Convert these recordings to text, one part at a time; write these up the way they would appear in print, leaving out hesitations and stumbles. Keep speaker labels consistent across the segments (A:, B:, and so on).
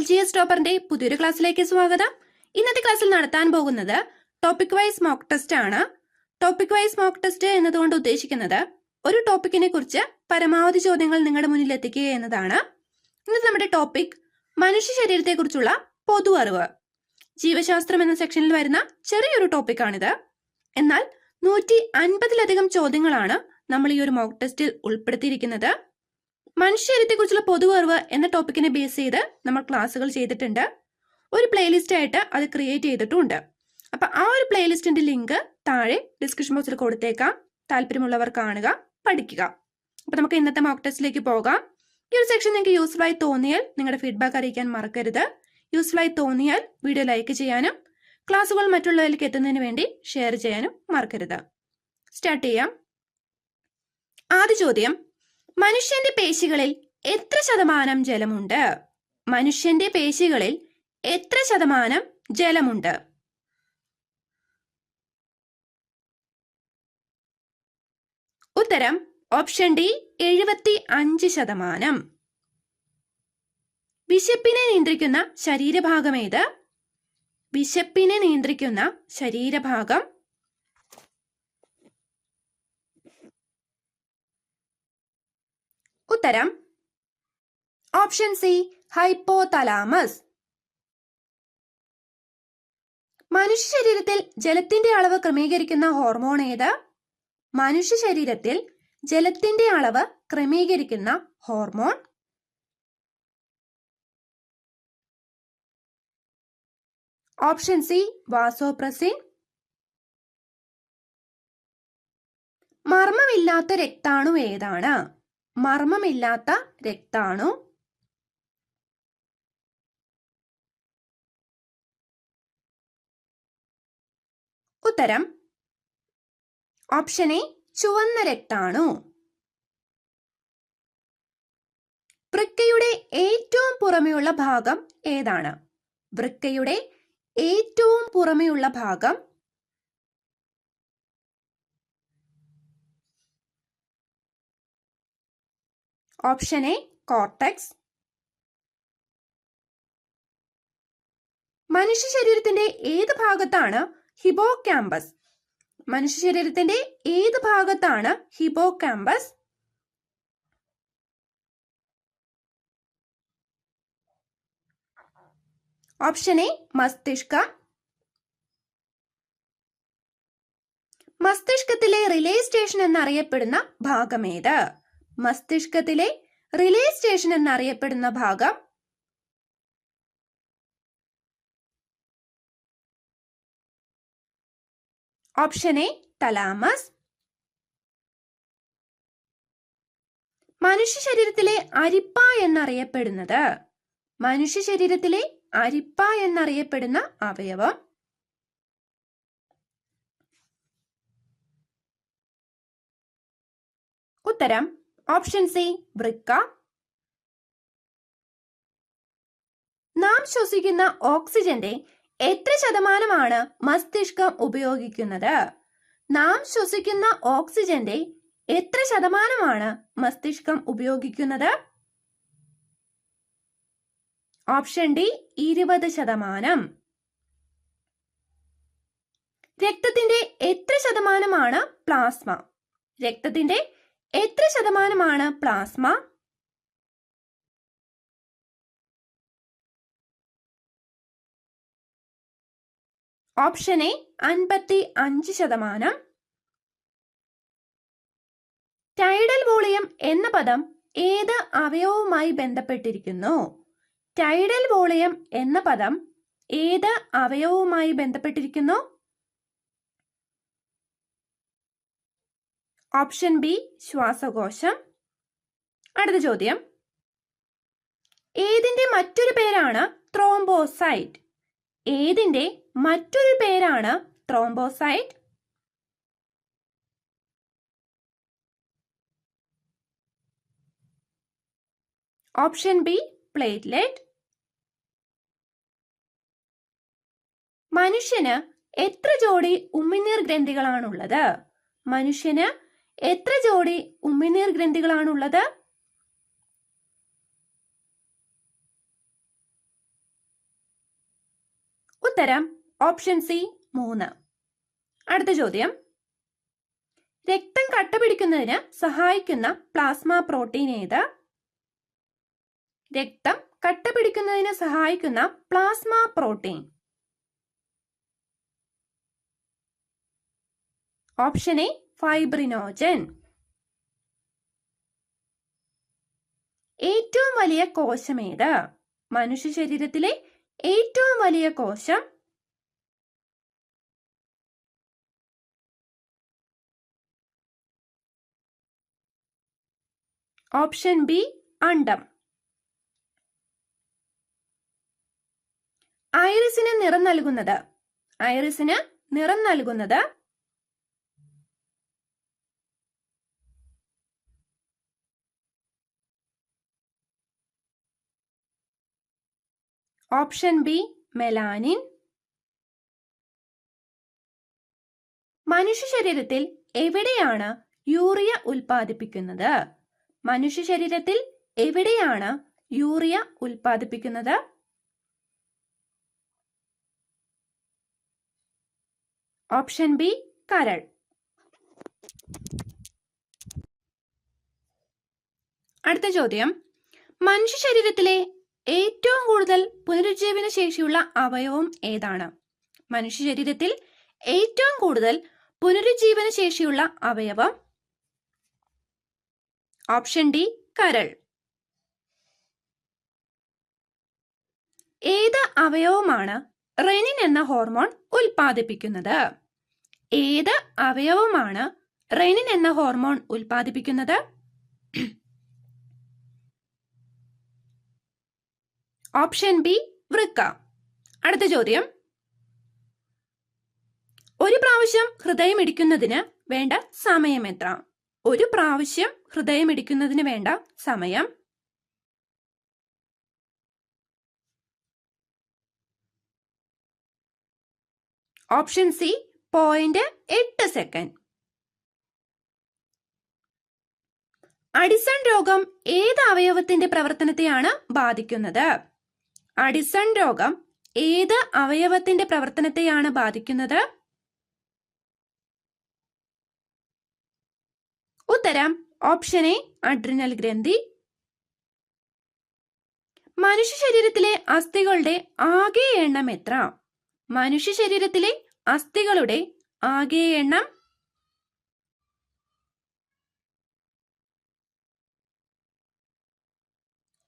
A: GS ടോപ്പറിന്റെ പുതിയൊരു ക്ലാസ്സിലേക്ക് സ്വാഗതം. ഇന്നത്തെ ക്ലാസ്സിൽ നടത്താൻ പോകുന്നത് ടോപ്പിക് വൈസ് മോക്ക് ടെസ്റ്റ് ആണ്. ടോപ്പിക് വൈസ് മോക്ക് ടെസ്റ്റ് എന്നതുകൊണ്ട് ഉദ്ദേശിക്കുന്നത് ഒരു ടോപ്പിക്കിനെ കുറിച്ച് പരമാവധി ചോദ്യങ്ങൾ നിങ്ങളുടെ മുന്നിൽ എത്തിക്കുക എന്നതാണ്. ഇന്നത്തെ നമ്മുടെ ടോപ്പിക് മനുഷ്യ ശരീരത്തെ കുറിച്ചുള്ള പൊതു അറിവ്. ജീവശാസ്ത്രം എന്ന സെക്ഷനിൽ വരുന്ന ചെറിയൊരു ടോപ്പിക്കാണിത്. എന്നാൽ 150-ലധികം ചോദ്യങ്ങളാണ് നമ്മൾ ഈ ഒരു മോക്ക് ടെസ്റ്റിൽ ഉൾപ്പെടുത്തിയിരിക്കുന്നത്. മനുഷ്യശരീരത്തെ കുറിച്ചുള്ള പൊതു അറിവ് എന്ന ടോപ്പിക്കിനെ ബേസ് ചെയ്ത് നമ്മൾ ക്ലാസ്സുകൾ ചെയ്തിട്ടുണ്ട്. ഒരു പ്ലേലിസ്റ്റ് ആയിട്ട് അത് ക്രിയേറ്റ് ചെയ്തിട്ടുണ്ട്. അപ്പൊ ആ ഒരു പ്ലേലിസ്റ്റിന്റെ ലിങ്ക് താഴെ ഡിസ്ക്രിപ്ഷൻ ബോക്സിൽ കൊടുത്തേക്കാം. താല്പര്യമുള്ളവർ കാണുക, പഠിക്കുക. അപ്പൊ നമുക്ക് ഇന്നത്തെ മോക്ക് ടെസ്റ്റിലേക്ക് പോകാം. ഈ ഒരു സെക്ഷൻ നിങ്ങൾക്ക് യൂസ്ഫുൾ ആയി തോന്നിയാൽ നിങ്ങളുടെ ഫീഡ്ബാക്ക് അറിയിക്കാൻ മറക്കരുത്. യൂസ്ഫുൾ ആയി തോന്നിയാൽ വീഡിയോ ലൈക്ക് ചെയ്യാനും ക്ലാസ്സുകൾ മറ്റുള്ളവരിലേക്ക് എത്തുന്നതിന് വേണ്ടി ഷെയർ ചെയ്യാനും മറക്കരുത്. സ്റ്റാർട്ട് ചെയ്യാം. ആദ്യ ചോദ്യം, മനുഷ്യന്റെ പേശികളിൽ എത്ര ശതമാനം ജലമുണ്ട്? മനുഷ്യന്റെ പേശികളിൽ എത്ര ശതമാനം ജലമുണ്ട്? ഉത്തരം ഓപ്ഷൻ ഡി 75%. വിശപ്പിനെ നിയന്ത്രിക്കുന്ന ശരീരഭാഗം ഏത്? വിശപ്പിനെ നിയന്ത്രിക്കുന്ന ശരീരഭാഗം ഉത്തരം ഓപ്ഷൻ സി ഹൈപ്പോതലാമസ്. മനുഷ്യ ശരീരത്തിൽ ജലത്തിന്റെ അളവ് ക്രമീകരിക്കുന്ന ഹോർമോൺ ഏത്? മനുഷ്യ ശരീരത്തിൽ ജലത്തിന്റെ അളവ് ക്രമീകരിക്കുന്ന ഹോർമോൺ ഓപ്ഷൻ സി വാസോപ്രസിൻ. മർമ്മമില്ലാത്ത രക്താണു ഏതാണ്? മർമ്മമില്ലാത്ത രക്താണു ഉത്തരം ഓപ്ഷൻ എ ചുവന്ന രക്താണു. വൃക്കയുടെ ഏറ്റവും പുറമെയുള്ള ഭാഗം ഏതാണ്? വൃക്കയുടെ ഏറ്റവും പുറമെയുള്ള ഭാഗം ഓപ്ഷൻ എ കോർട്ടെക്സ്. മനുഷ്യ ശരീരത്തിന്റെ ഏത് ഭാഗത്താണ് ഹിപ്പോകാമ്പസ്? മനുഷ്യ ശരീരത്തിന്റെ ഏത് ഭാഗത്താണ് ഹിപ്പോകാമ്പസ്? ഓപ്ഷൻ എ മസ്തിഷ്കം. മസ്തിഷ്കത്തിലെ റിലേ സ്റ്റേഷൻ എന്നറിയപ്പെടുന്ന ഭാഗം ഏത്? മസ്തിഷ്കത്തിലെ റിലേ സ്റ്റേഷൻ എന്നറിയപ്പെടുന്ന ഭാഗം ഓപ്ഷൻ എ തലാമസ്. മനുഷ്യ ശരീരത്തിലെ അരിപ്പ എന്നറിയപ്പെടുന്നത്? മനുഷ്യ ശരീരത്തിലെ അരിപ്പ എന്നറിയപ്പെടുന്ന അവയവം ഉത്തരം ഓപ്ഷൻ സി വൃക്ക. നാം ശ്വസിക്കുന്ന ഓക്സിജന്റെ എത്ര ശതമാനമാണ് മസ്തിഷ്കം ഉപയോഗിക്കുന്നത്? നാം ശ്വസിക്കുന്ന ഓക്സിജന്റെ എത്ര ശതമാനമാണ് മസ്തിഷ്കം ഉപയോഗിക്കുന്നത്? Option D 20%. രക്തത്തിന്റെ എത്ര ശതമാനമാണ് പ്ലാസ്മ? രക്തത്തിന്റെ എത്ര ശതമാനമാണ് plasma? Option A 55%. Tidal volume എന്ന പദം ഏത് അവയവവുമായി ബന്ധപ്പെട്ടിരിക്കുന്നു? ടൈഡൽ വോളിയം എന്ന പദം ഏത് അവയവവുമായി ബന്ധപ്പെട്ടിരിക്കുന്നു? ഓപ്ഷൻ ബി ശ്വാസകോശം. അടുത്ത ചോദ്യം, ഏതിന്റെ മറ്റൊരു പേരാണ് ത്രോംബോസൈറ്റ്? ഏതിന്റെ മറ്റൊരു പേരാണ് ത്രോംബോസൈറ്റ്? Option B platelet. മനുഷ്യന് എത്ര ജോഡി ഉമിനീർ ഗ്രന്ഥികളാണുള്ളത്? മനുഷ്യന് എത്ര ജോഡി ഉമിനീർ ഗ്രന്ഥികളാണുള്ളത്? ഉത്തരം ഓപ്ഷൻ സി 3. അടുത്ത ചോദ്യം, രക്തം കട്ടപിടിക്കുന്നതിന് സഹായിക്കുന്ന പ്ലാസ്മ പ്രോട്ടീൻ ഏത്? രക്തം കട്ടപിടിക്കുന്നതിന് സഹായിക്കുന്ന plasma protein. Option A fibrinogen. ഏറ്റവും വലിയ കോശം ഏത്? മനുഷ്യ ശരീരത്തിലെ ഏറ്റവും വലിയ കോശം. Option B അണ്ഡം. ഐറിസിന് നിറം നൽകുന്നത്? ഐറിസിന് നിറം നൽകുന്നത്? Option B melanin. മനുഷ്യ ശരീരത്തിൽ എവിടെയാണ് യൂറിയ ഉൽപ്പാദിപ്പിക്കുന്നത്? മനുഷ്യ ശരീരത്തിൽ എവിടെയാണ് യൂറിയ ഉൽപ്പാദിപ്പിക്കുന്നത്? ഓപ്ഷൻ ബി കരൾ. അടുത്ത ചോദ്യം, മനുഷ്യ ശരീരത്തിലെ ഏറ്റവും കൂടുതൽ പുനരുജ്ജീവന ശേഷിയുള്ള അവയവം ഏതാണ്? മനുഷ്യ ശരീരത്തിൽ ഏറ്റവും കൂടുതൽ പുനരുജ്ജീവന ശേഷിയുള്ള അവയവം. ഓപ്ഷൻ ഡി കരൾ. ഏത് അവയവമാണ് റെനിൻ എന്ന ഹോർമോൺ ഉൽപ്പാദിപ്പിക്കുന്നത്? ഏത് അവയവമാണ് റെനിൻ എന്ന ഹോർമോൺ ഉൽപ്പാദിപ്പിക്കുന്നത്? ഓപ്ഷൻ ബി വൃക്ക. അടുത്ത ചോദ്യം, ഒരു പ്രാവശ്യം ഹൃദയമിടിക്കുന്നതിന് വേണ്ട സമയം എത്ര? ഒരു പ്രാവശ്യം ഹൃദയമിടിക്കുന്നതിന് വേണ്ട സമയം. Option C 0.8 second. അഡിസൺ രോഗം ഏത് അവയവത്തിന്റെ പ്രവർത്തനത്തെയാണ് ബാധിക്കുന്നത്? അഡിസൺ രോഗം ഏത് അവയവത്തിന്റെ പ്രവർത്തനത്തെയാണ് ബാധിക്കുന്നത്? ഉത്തരം ഓപ്ഷൻ എ അഡ്രിനൽ ഗ്രന്ഥി. മനുഷ്യ ശരീരത്തിലെ അസ്ഥികളുടെ ആകെ എണ്ണം എത്ര? മനുഷ്യ ശരീരത്തിലെ അസ്ഥികളുടെ ആകെ എണ്ണം.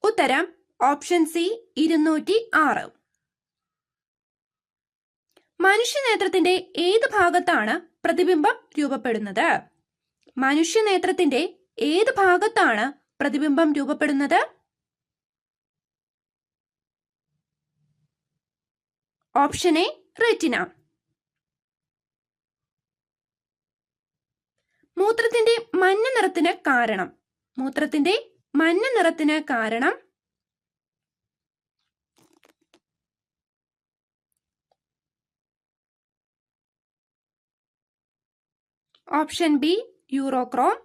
A: ഉത്തരം ഓപ്ഷൻ സി 206. മനുഷ്യ നേത്രത്തിന്റെ ഏത് ഭാഗത്താണ് പ്രതിബിംബം രൂപപ്പെടുന്നത്? മനുഷ്യ നേത്രത്തിന്റെ ഏത് ഭാഗത്താണ് പ്രതിബിംബം രൂപപ്പെടുന്നത്? Option A retina. മൂത്രത്തിന്റെ മഞ്ഞ നിറത്തിന് കാരണം? മൂത്രത്തിന്റെ മഞ്ഞ നിറത്തിന് കാരണം? Option B urochrome.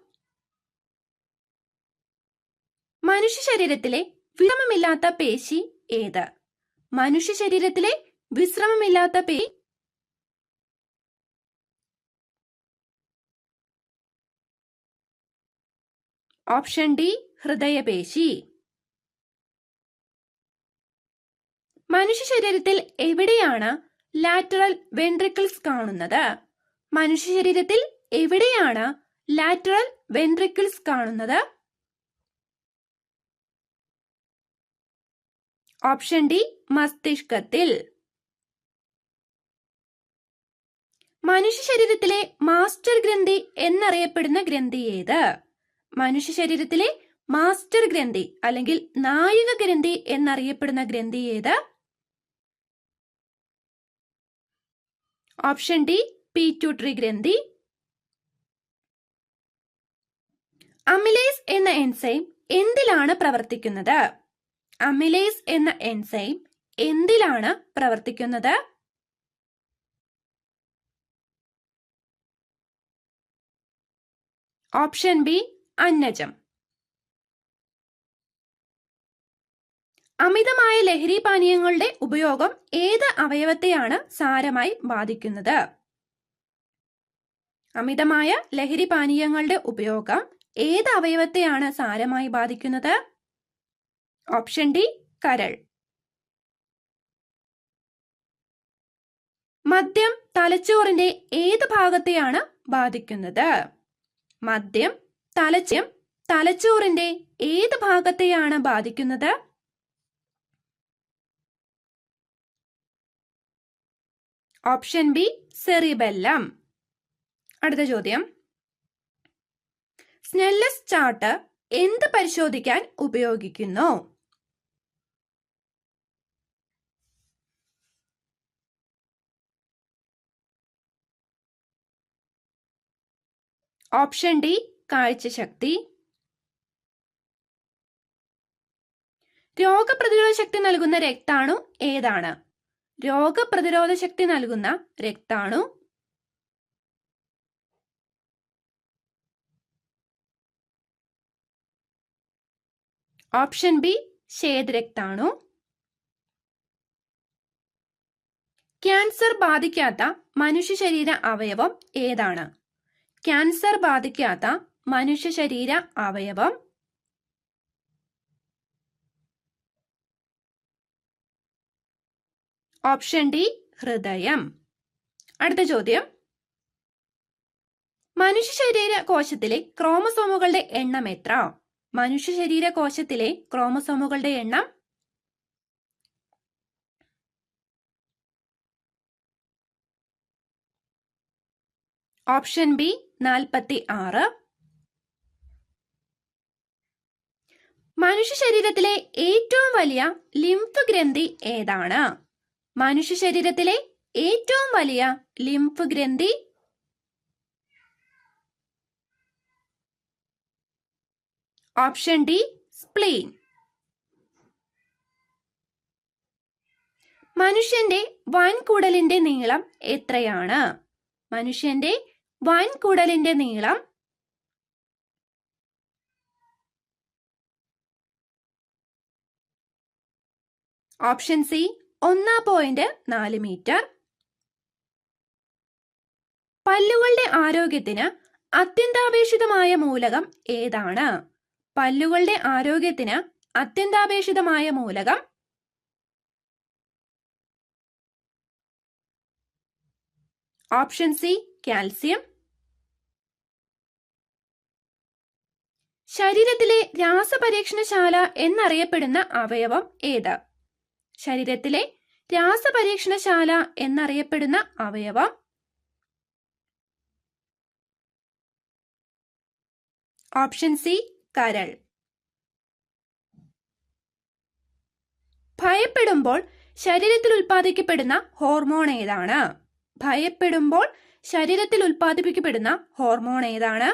A: മനുഷ്യ ശരീരത്തിലെ വിശ്രമമില്ലാത്ത പേശി ഏത്? മനുഷ്യ ശരീരത്തിലെ വിശ്രമമില്ലാത്ത പേശി. ഓപ്ഷൻ ഡി ഹൃദയപേശി. മനുഷ്യ ശരീരത്തിൽ എവിടെയാണ് ലാറ്ററൽ വെൻട്രിക്കിൾസ് കാണുന്നത്? മനുഷ്യ ശരീരത്തിൽ എവിടെയാണ് ലാറ്ററൽ വെൻട്രിക്കിൾസ് കാണുന്നത്? ഓപ്ഷൻ ഡി മസ്തിഷ്കത്തിൽ. മനുഷ്യ ശരീരത്തിലെ മാസ്റ്റർ ഗ്രന്ഥി എന്നറിയപ്പെടുന്ന ഗ്രന്ഥി ഏത്? മനുഷ്യ ശരീരത്തിലെ മാസ്റ്റർ ഗ്രന്ഥി അല്ലെങ്കിൽ നായിക ഗ്രന്ഥി എന്നറിയപ്പെടുന്ന ഗ്രന്ഥി ഏത്? ഓപ്ഷൻ ഡി പീറ്റ്യൂട്ടറി ഗ്രന്ഥി. അമിലേസ് എന്ന എൻസൈം എന്തിലാണ് പ്രവർത്തിക്കുന്നത്? അമിലേസ് എന്ന എൻസൈം എന്തിലാണ് പ്രവർത്തിക്കുന്നത്? ഓപ്ഷൻ ബി അന്നജം. അമിതമായ ലഹരി പാനീയങ്ങളുടെ ഉപയോഗം ഏത് അവയവത്തെയാണ് സാരമായി ബാധിക്കുന്നത്? അമിതമായ ലഹരി പാനീയങ്ങളുടെ ഉപയോഗം ഏത് അവയവത്തെയാണ് സാരമായി ബാധിക്കുന്നത്? ഓപ്ഷൻ ഡി, കരൾ. മദ്യം തലച്ചോറിന്റെ ഏത് ഭാഗത്തെയാണ് ബാധിക്കുന്നത്? മദ്യം തലച്ചോറിന്റെ ഏത് ഭാഗത്തെയാണ് ബാധിക്കുന്നത്? Option B, cerebellum. അടുത്ത ചോദ്യം, സ്നെല്ലസ് ചാർട്ട് എന്ത് പരിശോധിക്കാൻ ഉപയോഗിക്കുന്നു? ഓപ്ഷൻ ഡി, കാഴ്ചശക്തി. രോഗപ്രതിരോധ ശക്തി നൽകുന്ന രക്താണു ഏതാണ്? രോഗപ്രതിരോധ ശക്തി നൽകുന്ന രക്താണു. ഓപ്ഷൻ ബി, ശ്വേതരക്താണു. ക്യാൻസർ ബാധിക്കാത്ത മനുഷ്യ ശരീര അവയവം ഏതാണ്? ക്യാൻസർ ബാധിക്കാത്ത മനുഷ്യ ശരീര അവയവം. ഓപ്ഷൻ ഡി, ഹൃദയം. അടുത്ത ചോദ്യം, മനുഷ്യ ശരീര കോശത്തിലെ ക്രോമസോമുകളുടെ എണ്ണം എത്ര? മനുഷ്യ ശരീര കോശത്തിലെ ക്രോമസോമുകളുടെ എണ്ണം. Option B, 46. മനുഷ്യ ശരീരത്തിലെ ഏറ്റവും വലിയ ലിംഫ് ഗ്രന്ഥി ഏതാണ്? മനുഷ്യ ശരീരത്തിലെ ഏറ്റവും വലിയ ലിംഫ് ഗ്രന്ഥി. Option D, spleen. മനുഷ്യന്റെ വൻകുടലിന്റെ നീളം എത്രയാണ്? മനുഷ്യന്റെ വൻകുടലിന്റെ നീളം. Option C, 1.4 metre. പല്ലുകളുടെ ആരോഗ്യത്തിന് അത്യന്താപേക്ഷിതമായ മൂലകം ഏതാണ്? പല്ലുകളുടെ ആരോഗ്യത്തിന് അത്യന്താപേക്ഷിതമായ മൂലകം. Option C, calcium. ശരീരത്തിലെ രാസപരീക്ഷണശാല എന്നറിയപ്പെടുന്ന അവയവം ഏത്? ശരീരത്തിലെ രാസപരീക്ഷണശാല എന്നറിയപ്പെടുന്ന അവയവം. ഓപ്ഷൻ സി, കരൾ. ഭയപ്പെടുമ്പോൾ ശരീരത്തിൽ ഉൽപ്പാദിക്കപ്പെടുന്ന ഹോർമോൺ ഏതാണ്? ഭയപ്പെടുമ്പോൾ ശരീരത്തിൽ ഉൽപ്പാദിപ്പിക്കപ്പെടുന്ന ഹോർമോൺ ഏതാണ്?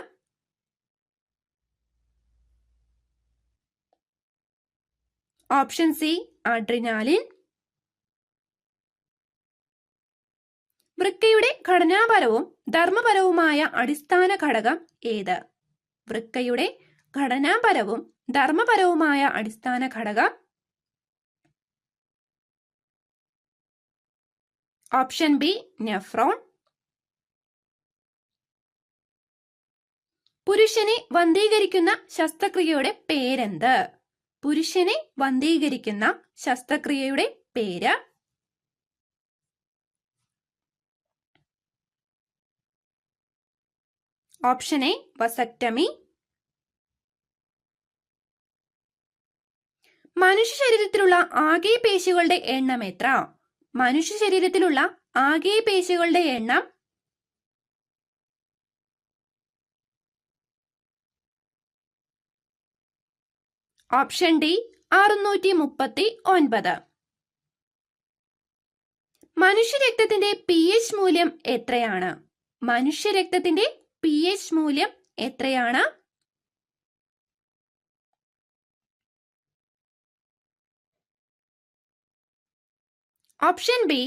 A: Option C, adrenaline. വൃക്കയുടെ ഘടനാപരവും ധർമ്മപരവുമായ അടിസ്ഥാന ഘടകം ഏത്? വൃക്കയുടെ ഘടനാപരവും ധർമ്മപരവുമായ അടിസ്ഥാന ഘടകം. Option B, nephron. പുരുഷനെ വന്ധീകരിക്കുന്ന ശസ്ത്രക്രിയയുടെ പേരെന്ത്? പുരുഷനെ വന്ധീകരിക്കുന്ന ശസ്ത്രക്രിയയുടെ പേര്. Option A, vasectomy. മനുഷ്യ ശരീരത്തിലുള്ള ആകെ പേശികളുടെ എണ്ണം എത്ര? മനുഷ്യ ശരീരത്തിലുള്ള ആകെ പേശികളുടെ എണ്ണം. Option D, 639. മനുഷ്യരക്തത്തിന്റെ pH മൂല്യം എത്രയാണ്? മനുഷ്യരക്തത്തിന്റെ pH മൂല്യം എത്രയാണ്? Option B,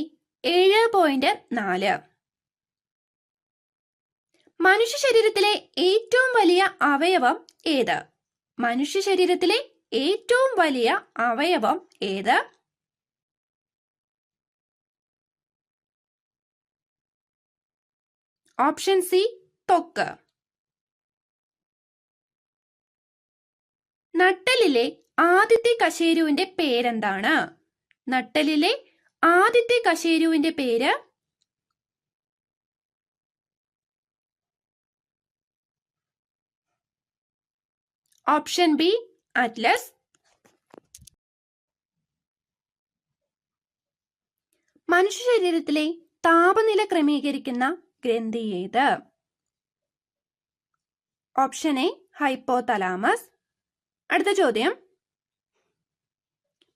A: 7.4. മനുഷ്യ ശരീരത്തിലെ ഏറ്റവും വലിയ അവയവം ഏത്? മനുഷ്യ ശരീരത്തിലെ ഏറ്റവും വലിയ അവയവം ഏത്? ഓപ്ഷൻ സി ത്വക്ക്. നട്ടെല്ലിലെ ആദ്യത്തെ കശേരുവിന്റെ പേരെന്താണ്? നട്ടെല്ലിലെ ആദ്യത്തെ കശേരുവിന്റെ പേര്? Option B Atlas. മനുഷ്യ ശരീരത്തിലെ താപനില ക്രമീകരിക്കുന്ന ഗ്രന്ഥി ഏത്? Option A hypothalamus. അടുത്ത ചോദ്യം,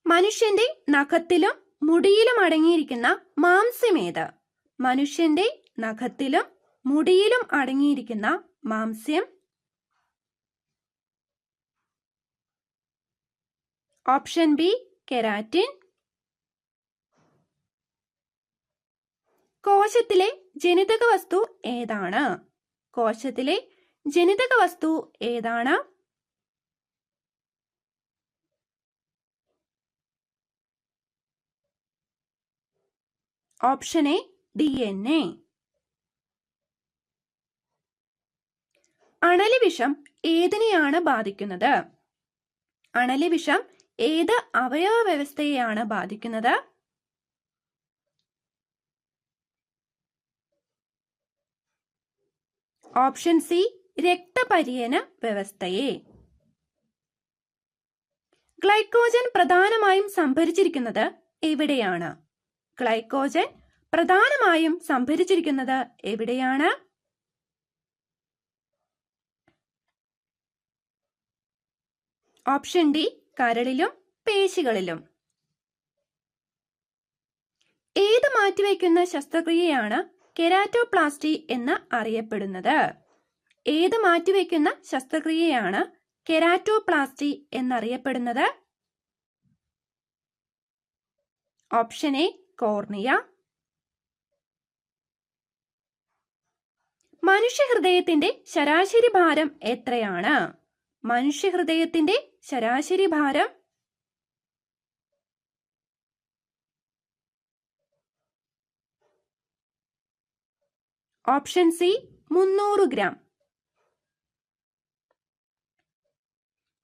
A: മനുഷ്യന്റെ നഖത്തിലും മുടിയിലും അടങ്ങിയിരിക്കുന്ന മാംസ്യം ഏത്? മനുഷ്യന്റെ നഖത്തിലും മുടിയിലും അടങ്ങിയിരിക്കുന്ന മാംസ്യം? Option B keratin. കോശത്തിലെ ജനിതക വസ്തു ഏതാണ്? കോശത്തിലെ ജനിതക വസ്തു ഏതാണ്? Option A DNA. അണലി വിഷം ഏതിനെയാണ് ബാധിക്കുന്നത്? അണലി വിഷം ഏത് അവയവ വ്യവസ്ഥയെയാണ് ബാധിക്കുന്നത്? ഓപ്ഷൻ സി രക്തപര്യന വ്യവസ്ഥയെ. ഗ്ലൈക്കോജൻ പ്രധാനമായും സംഭരിച്ചിരിക്കുന്നത് എവിടെയാണ്? ഗ്ലൈക്കോജൻ പ്രധാനമായും സംഭരിച്ചിരിക്കുന്നത് എവിടെയാണ്? ഓപ്ഷൻ ഡി കരളിലും പേശികളിലും. ഏത് മാറ്റിവെക്കുന്ന ശസ്ത്രക്രിയയാണ് കെരാറ്റോപ്ലാസ്റ്റി എന്ന് അറിയപ്പെടുന്നത്? ഏത് മാറ്റിവെക്കുന്ന ശസ്ത്രക്രിയയാണ് കെരാറ്റോപ്ലാസ്റ്റി എന്നറിയപ്പെടുന്നത്? Option A cornea. മനുഷ്യഹൃദയത്തിന്റെ ശരാശരി ഭാരം എത്രയാണ്? മനുഷ്യഹൃദയത്തിന്റെ ശരാശരി ഭാരം? Option C 300 gram.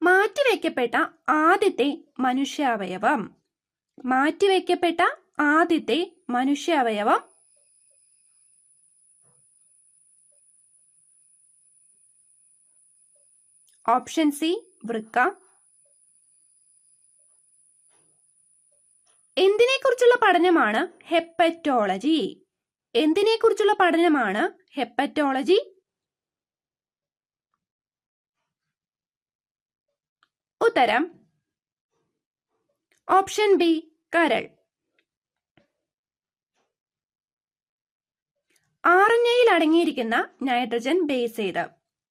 A: മാറ്റിവെക്കപ്പെട്ട ആദ്യത്തെ മനുഷ്യാവയവം? മാറ്റിവെക്കപ്പെട്ട ആദ്യത്തെ മനുഷ്യാവയവം? ഓപ്ഷൻ സി വൃക്ക. എന്തിനെക്കുറിച്ചുള്ള പഠനമാണ് ഹെപ്പറ്റോളജി? എന്തിനെക്കുറിച്ചുള്ള പഠനമാണ് ഹെപ്പറ്റോളജി? ഉത്തരം ഓപ്ഷൻ ബി കരൾ. RNAയിൽ അടങ്ങിയിരിക്കുന്ന നൈട്രജൻ ബേസ് ഏത്?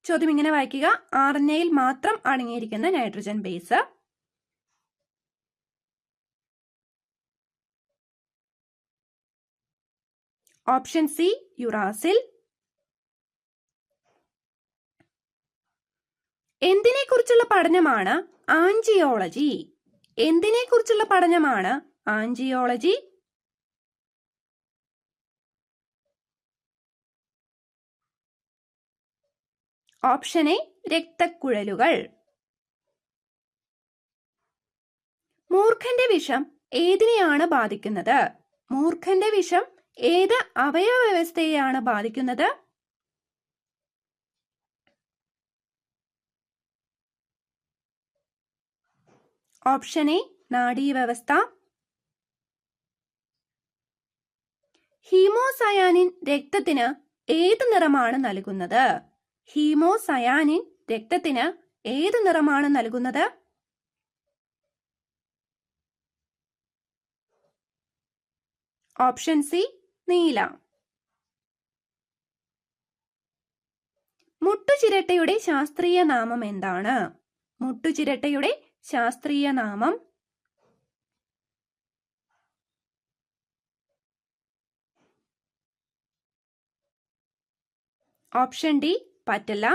A: ചോദ്യം ഇങ്ങനെ വായിക്കുക, RNAയിൽ മാത്രം അടങ്ങിയിരിക്കുന്ന nitrogen base. Option C uracil. എന്തിനെക്കുറിച്ചുള്ള പഠനമാണ് ആൻജിയോളജി? എന്തിനെക്കുറിച്ചുള്ള പഠനമാണ് ആൻജിയോളജി? ഓപ്ഷൻ എ രക്തക്കുഴലുകൾ. മൂർഖന്റെ വിഷം ഏതിനെയാണ് ബാധിക്കുന്നത്? മൂർഖന്റെ വിഷം ഏത് അവയവ വ്യവസ്ഥയെയാണ് ബാധിക്കുന്നത്? Option A നാഡീവ്യവസ്ഥ. ഹീമോസയാനിൻ രക്തത്തിന് ഏത് നിറമാണ് നൽകുന്നത്? ഹീമോസയാനിൻ രക്തത്തിന് ഏത് നിറമാണ് നൽകുന്നത്? ഓപ്ഷൻ സി നീല. മുട്ടുചിരട്ടയുടെ ശാസ്ത്രീയ നാമം എന്താണ്? മുട്ടുചിരട്ടയുടെ ശാസ്ത്രീയ നാമം? Option D പറ്റല.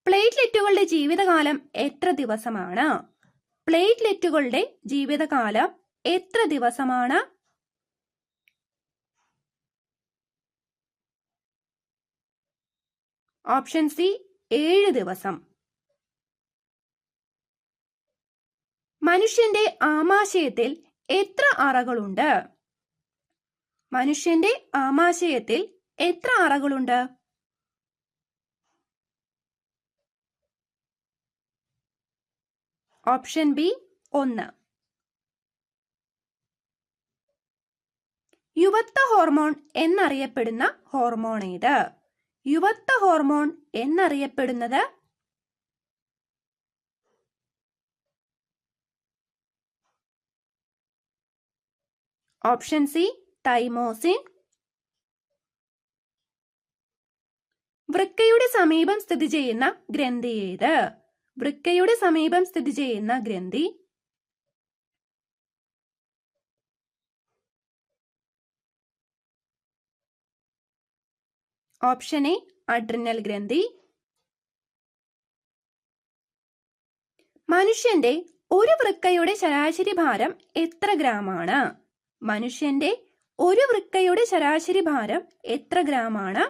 A: പ്ലേറ്റ്ലെറ്റുകളുടെ ജീവിതകാലം എത്ര ദിവസമാണ്? പ്ലേറ്റ്ലെറ്റുകളുടെ ജീവിതകാലം എത്ര ദിവസമാണ്? ഓപ്ഷൻ സി 7 ദിവസം. മനുഷ്യന്റെ ആമാശയത്തിൽ എത്ര അറകളുണ്ട്? മനുഷ്യന്റെ ആമാശയത്തിൽ എത്ര അറകളുണ്ട്? Option B 1. യുവത്വ ഹോർമോൺ എന്നറിയപ്പെടുന്ന ഹോർമോൺ ഏത്? യുവത്വ ഹോർമോൺ എന്നറിയപ്പെടുന്നത്? Option C thymosin. വൃക്കയുടെ സമീപം സ്ഥിതി ചെയ്യുന്ന ഗ്രന്ഥി ഏത്? വൃക്കയുടെ സമീപം സ്ഥിതി ചെയ്യുന്ന ഗ്രന്ഥി? ഓപ്ഷൻ എ അഡ്രിനൽ ഗ്രന്ഥി. മനുഷ്യന്റെ ഒരു വൃക്കയുടെ ശരാശരി ഭാരം എത്ര ഗ്രാമാണ്? മനുഷ്യന്റെ ഒരു വൃക്കയുടെ ശരാശരി ഭാരം എത്ര ഗ്രാമാണ്?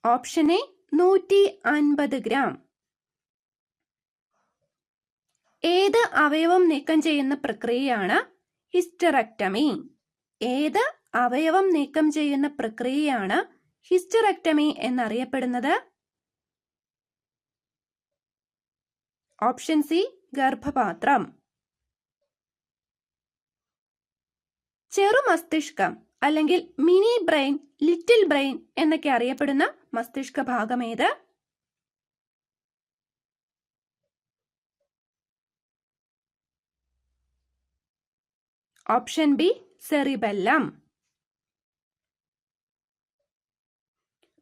A: Option A 150 gram. ഏത് അവയവം നീക്കം ചെയ്യുന്ന പ്രക്രിയയാണ് ഹിസ്റ്ററക്ടമി? ഏത് അവയവം നീക്കം ചെയ്യുന്ന പ്രക്രിയയാണ് ഹിസ്റ്ററക്ടമി എന്നറിയപ്പെടുന്നത്? ഓപ്ഷൻ സി ഗർഭപാത്രം. ചെറുമസ്തിഷ്കം അല്ലെങ്കിൽ മിനി ബ്രെയിൻ, ലിറ്റിൽ ബ്രെയിൻ എന്നൊക്കെ അറിയപ്പെടുന്ന മസ്തിഷ്ക ഭാഗം ഏത്? Option B cerebellum.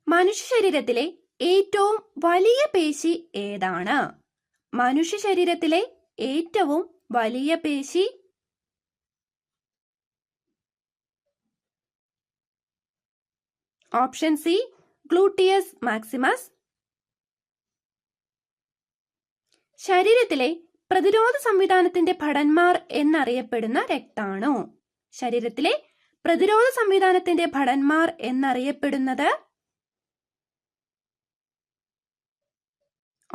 A: മനുഷ്യ ശരീരത്തിലെ ഏറ്റവും വലിയ പേശി ഏതാണ്? മനുഷ്യ ശരീരത്തിലെ ഏറ്റവും വലിയ പേശി? Option C gluteus maximus. ശരീരത്തിലെ പ്രതിരോധ സംവിധാനത്തിന്റെ ഭടന്മാർ എന്നറിയപ്പെടുന്ന രക്താണു? ശരീരത്തിലെ പ്രതിരോധ സംവിധാനത്തിന്റെ ഭടന്മാർ എന്നറിയപ്പെടുന്നത്?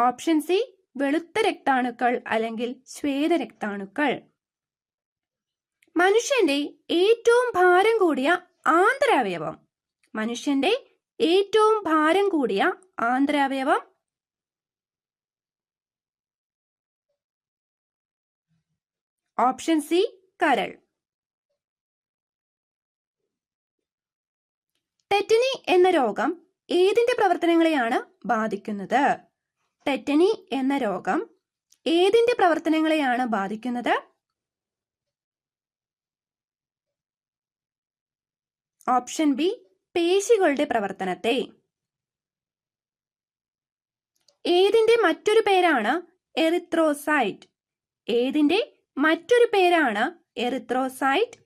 A: ഓപ്ഷൻ സി വെളുത്ത രക്താണുക്കൾ അല്ലെങ്കിൽ ശ്വേതരക്താണുക്കൾ. മനുഷ്യന്റെ ഏറ്റവും ഭാരം കൂടിയ ആന്തരാവയവം? മനുഷ്യന്റെ ഏറ്റവും ഭാരം കൂടിയ ആന്തരാവയവം? ഓപ്ഷൻ സി കരൾ. ടെറ്റനി എന്ന രോഗം ഏതിന്റെ പ്രവർത്തനങ്ങളെയാണ് ബാധിക്കുന്നത്? ടെറ്റനി എന്ന രോഗം ഏതിന്റെ പ്രവർത്തനങ്ങളെയാണ് ബാധിക്കുന്നത്? ഓപ്ഷൻ ബി പേശികളുടെ പ്രവർത്തനത്തെ. ഏതിന്റെ മറ്റൊരു പേരാണ് എറിത്രോസൈറ്റ്? ഏതിന്റെ മറ്റൊരു പേരാണ് എറിത്രോസൈറ്റ്?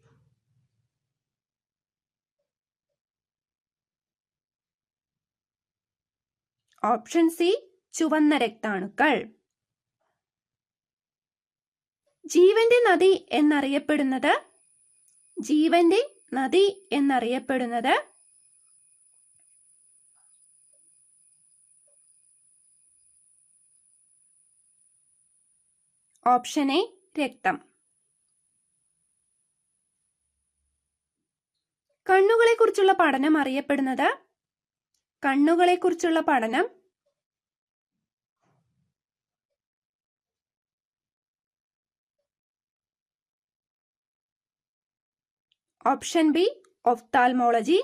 A: ഓപ്ഷൻ സി ചുവന്ന രക്താണുക്കൾ. ജീവന്റെ നദി എന്നറിയപ്പെടുന്നത്? ജീവന്റെ നദി എന്നറിയപ്പെടുന്നത്? ഓപ്ഷൻ എ രക്തം. കണ്ണുകളെ കുറിച്ചുള്ള പഠനം അറിയപ്പെടുന്നത്? കണ്ണുകളെ കുറിച്ചുള്ള പഠനം? Option B ophthalmology.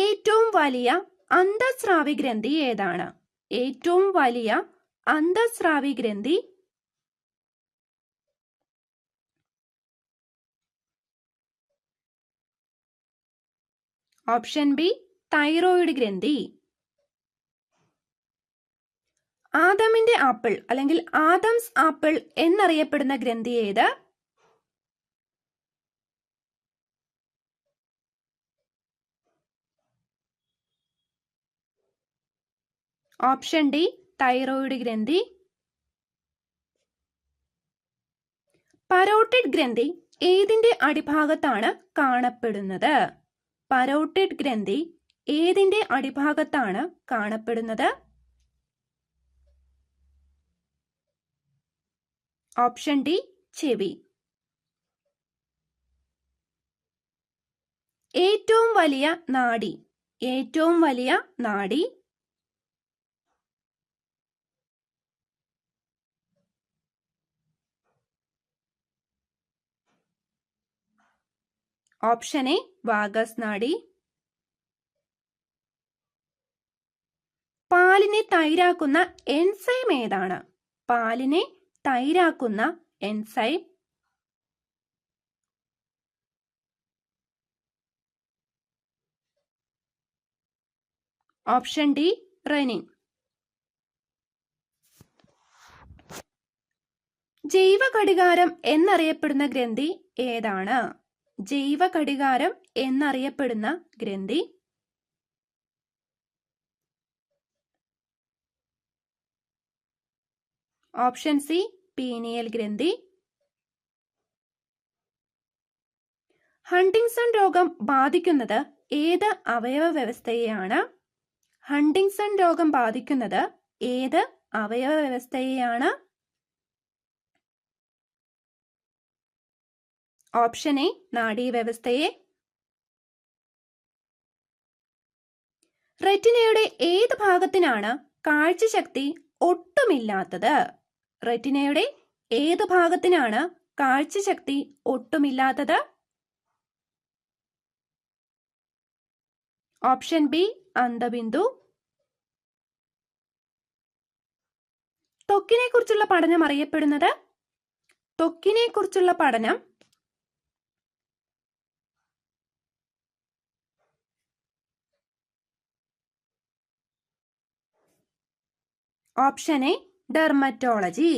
A: ഏറ്റവും വലിയ അന്തഃസ്രാവി ഗ്രന്ഥി ഏതാണ്? ഏറ്റവും വലിയ അന്തഃസ്രാവി ഗ്രന്ഥി? ഓപ്ഷൻ ബി തൈറോയിഡ് ഗ്രന്ഥി. ആദമിന്റെ ആപ്പിൾ അല്ലെങ്കിൽ ആദംസ് ആപ്പിൾ എന്നറിയപ്പെടുന്ന ഗ്രന്ഥി ഏത്? ഓപ്ഷൻ ഡി തൈറോയിഡ് ഗ്രന്ഥി. പരോട്ടിഡ് ഗ്രന്ഥി ഏതിന്റെ അടിഭാഗത്താണ് കാണപ്പെടുന്നത്? പരോട്ടിഡ് ഗ്രന്ഥി ഏതിന്റെ അടിഭാഗത്താണ് കാണപ്പെടുന്നത്? ഓപ്ഷൻ ഡി ചെവി. ഏറ്റവും വലിയ നാഡി. ഏറ്റവും വലിയ നാഡി. ഓപ്ഷൻ എ വാഗസ് നാഡി. പാലിനെ തൈരാക്കുന്ന എൻസൈം ഏതാണ്? പാലിനെ തൈരാക്കുന്ന എൻസൈം. Option D renin. ജൈവ ഘടികാരം എന്നറിയപ്പെടുന്ന ഗ്രന്ഥി ഏതാണ്? ജൈവ ഘടികാരം എന്നറിയപ്പെടുന്ന ഗ്രന്ഥി. ഓപ്ഷൻ സി പീനിയൽ ഗ്രന്ഥി. ഹണ്ടിങ്സൺ രോഗം ബാധിക്കുന്നത് ഏത് അവയവ വ്യവസ്ഥയെയാണ്? ഹണ്ടിങ്സൺ രോഗം ബാധിക്കുന്നത് ഏത് അവയവ വ്യവസ്ഥയെയാണ്? Option A നാഡീവ്യവസ്ഥയെ. റെറ്റിനയുടെ ഏത് ഭാഗത്തിനാണ് കാഴ്ചശക്തി ഒട്ടുമില്ലാത്തത്? റെറ്റിനയുടെ ഏത് ഭാഗത്തിനാണ് കാഴ്ചശക്തി ഒട്ടുമില്ലാത്തത്? Option B അന്ധബിന്ദു. ത്വക്കിനെ കുറിച്ചുള്ള പഠനം അറിയപ്പെടുന്നത്? ത്വക്കിനെ കുറിച്ചുള്ള പഠനം ഓപ്ഷൻ എ ഡെർമറ്റോളജി.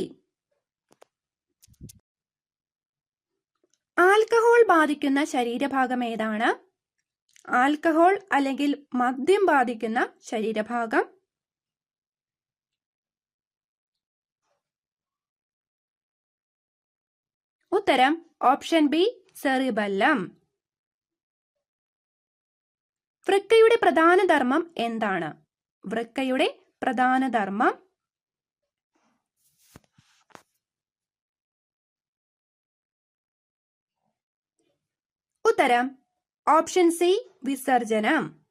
A: ആൽക്കഹോൾ ബാധിക്കുന്ന ശരീരഭാഗം ഏതാണ്? ആൽക്കഹോൾ അല്ലെങ്കിൽ മദ്യം ബാധിക്കുന്ന ശരീരഭാഗം. ഉത്തരം ഓപ്ഷൻ ബി സെറിബെല്ലം. വൃക്കയുടെ പ്രധാന ധർമ്മം എന്താണ്? വൃക്കയുടെ പ്രധാന ധർമ്മം. ഉത്തരം ഓപ്ഷൻ സി വിസർജനം.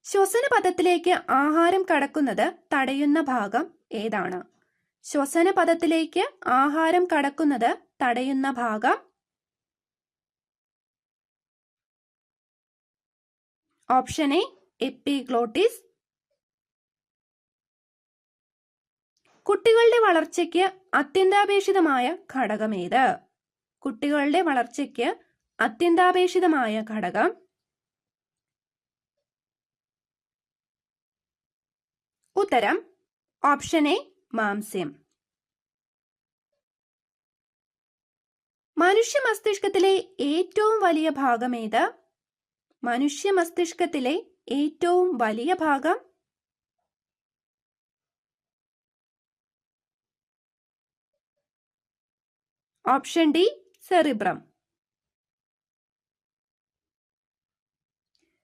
A: ശ്വസനപഥത്തിലേക്ക് ആഹാരം കടക്കുന്നത് തടയുന്ന ഭാഗം ഏതാണ്? ശ്വസനപഥത്തിലേക്ക് ആഹാരം കടക്കുന്നത് തടയുന്ന ഭാഗം. Option A epiglottis. കുട്ടികളുടെ വളർച്ചയ്ക്ക് അത്യന്താപേക്ഷിതമായ ഘടകമേത്? കുട്ടികളുടെ വളർച്ചയ്ക്ക് അത്യന്താപേക്ഷിതമായ ഘടകം. ഉത്തരം ഓപ്ഷൻ എ മാംസ്യം. മനുഷ്യ മസ്തിഷ്കത്തിലെ ഏറ്റവും വലിയ ഭാഗം ഏത്? മനുഷ്യ മസ്തിഷ്കത്തിലെ ഏറ്റവും വലിയ ഭാഗം. Option D cerebrum.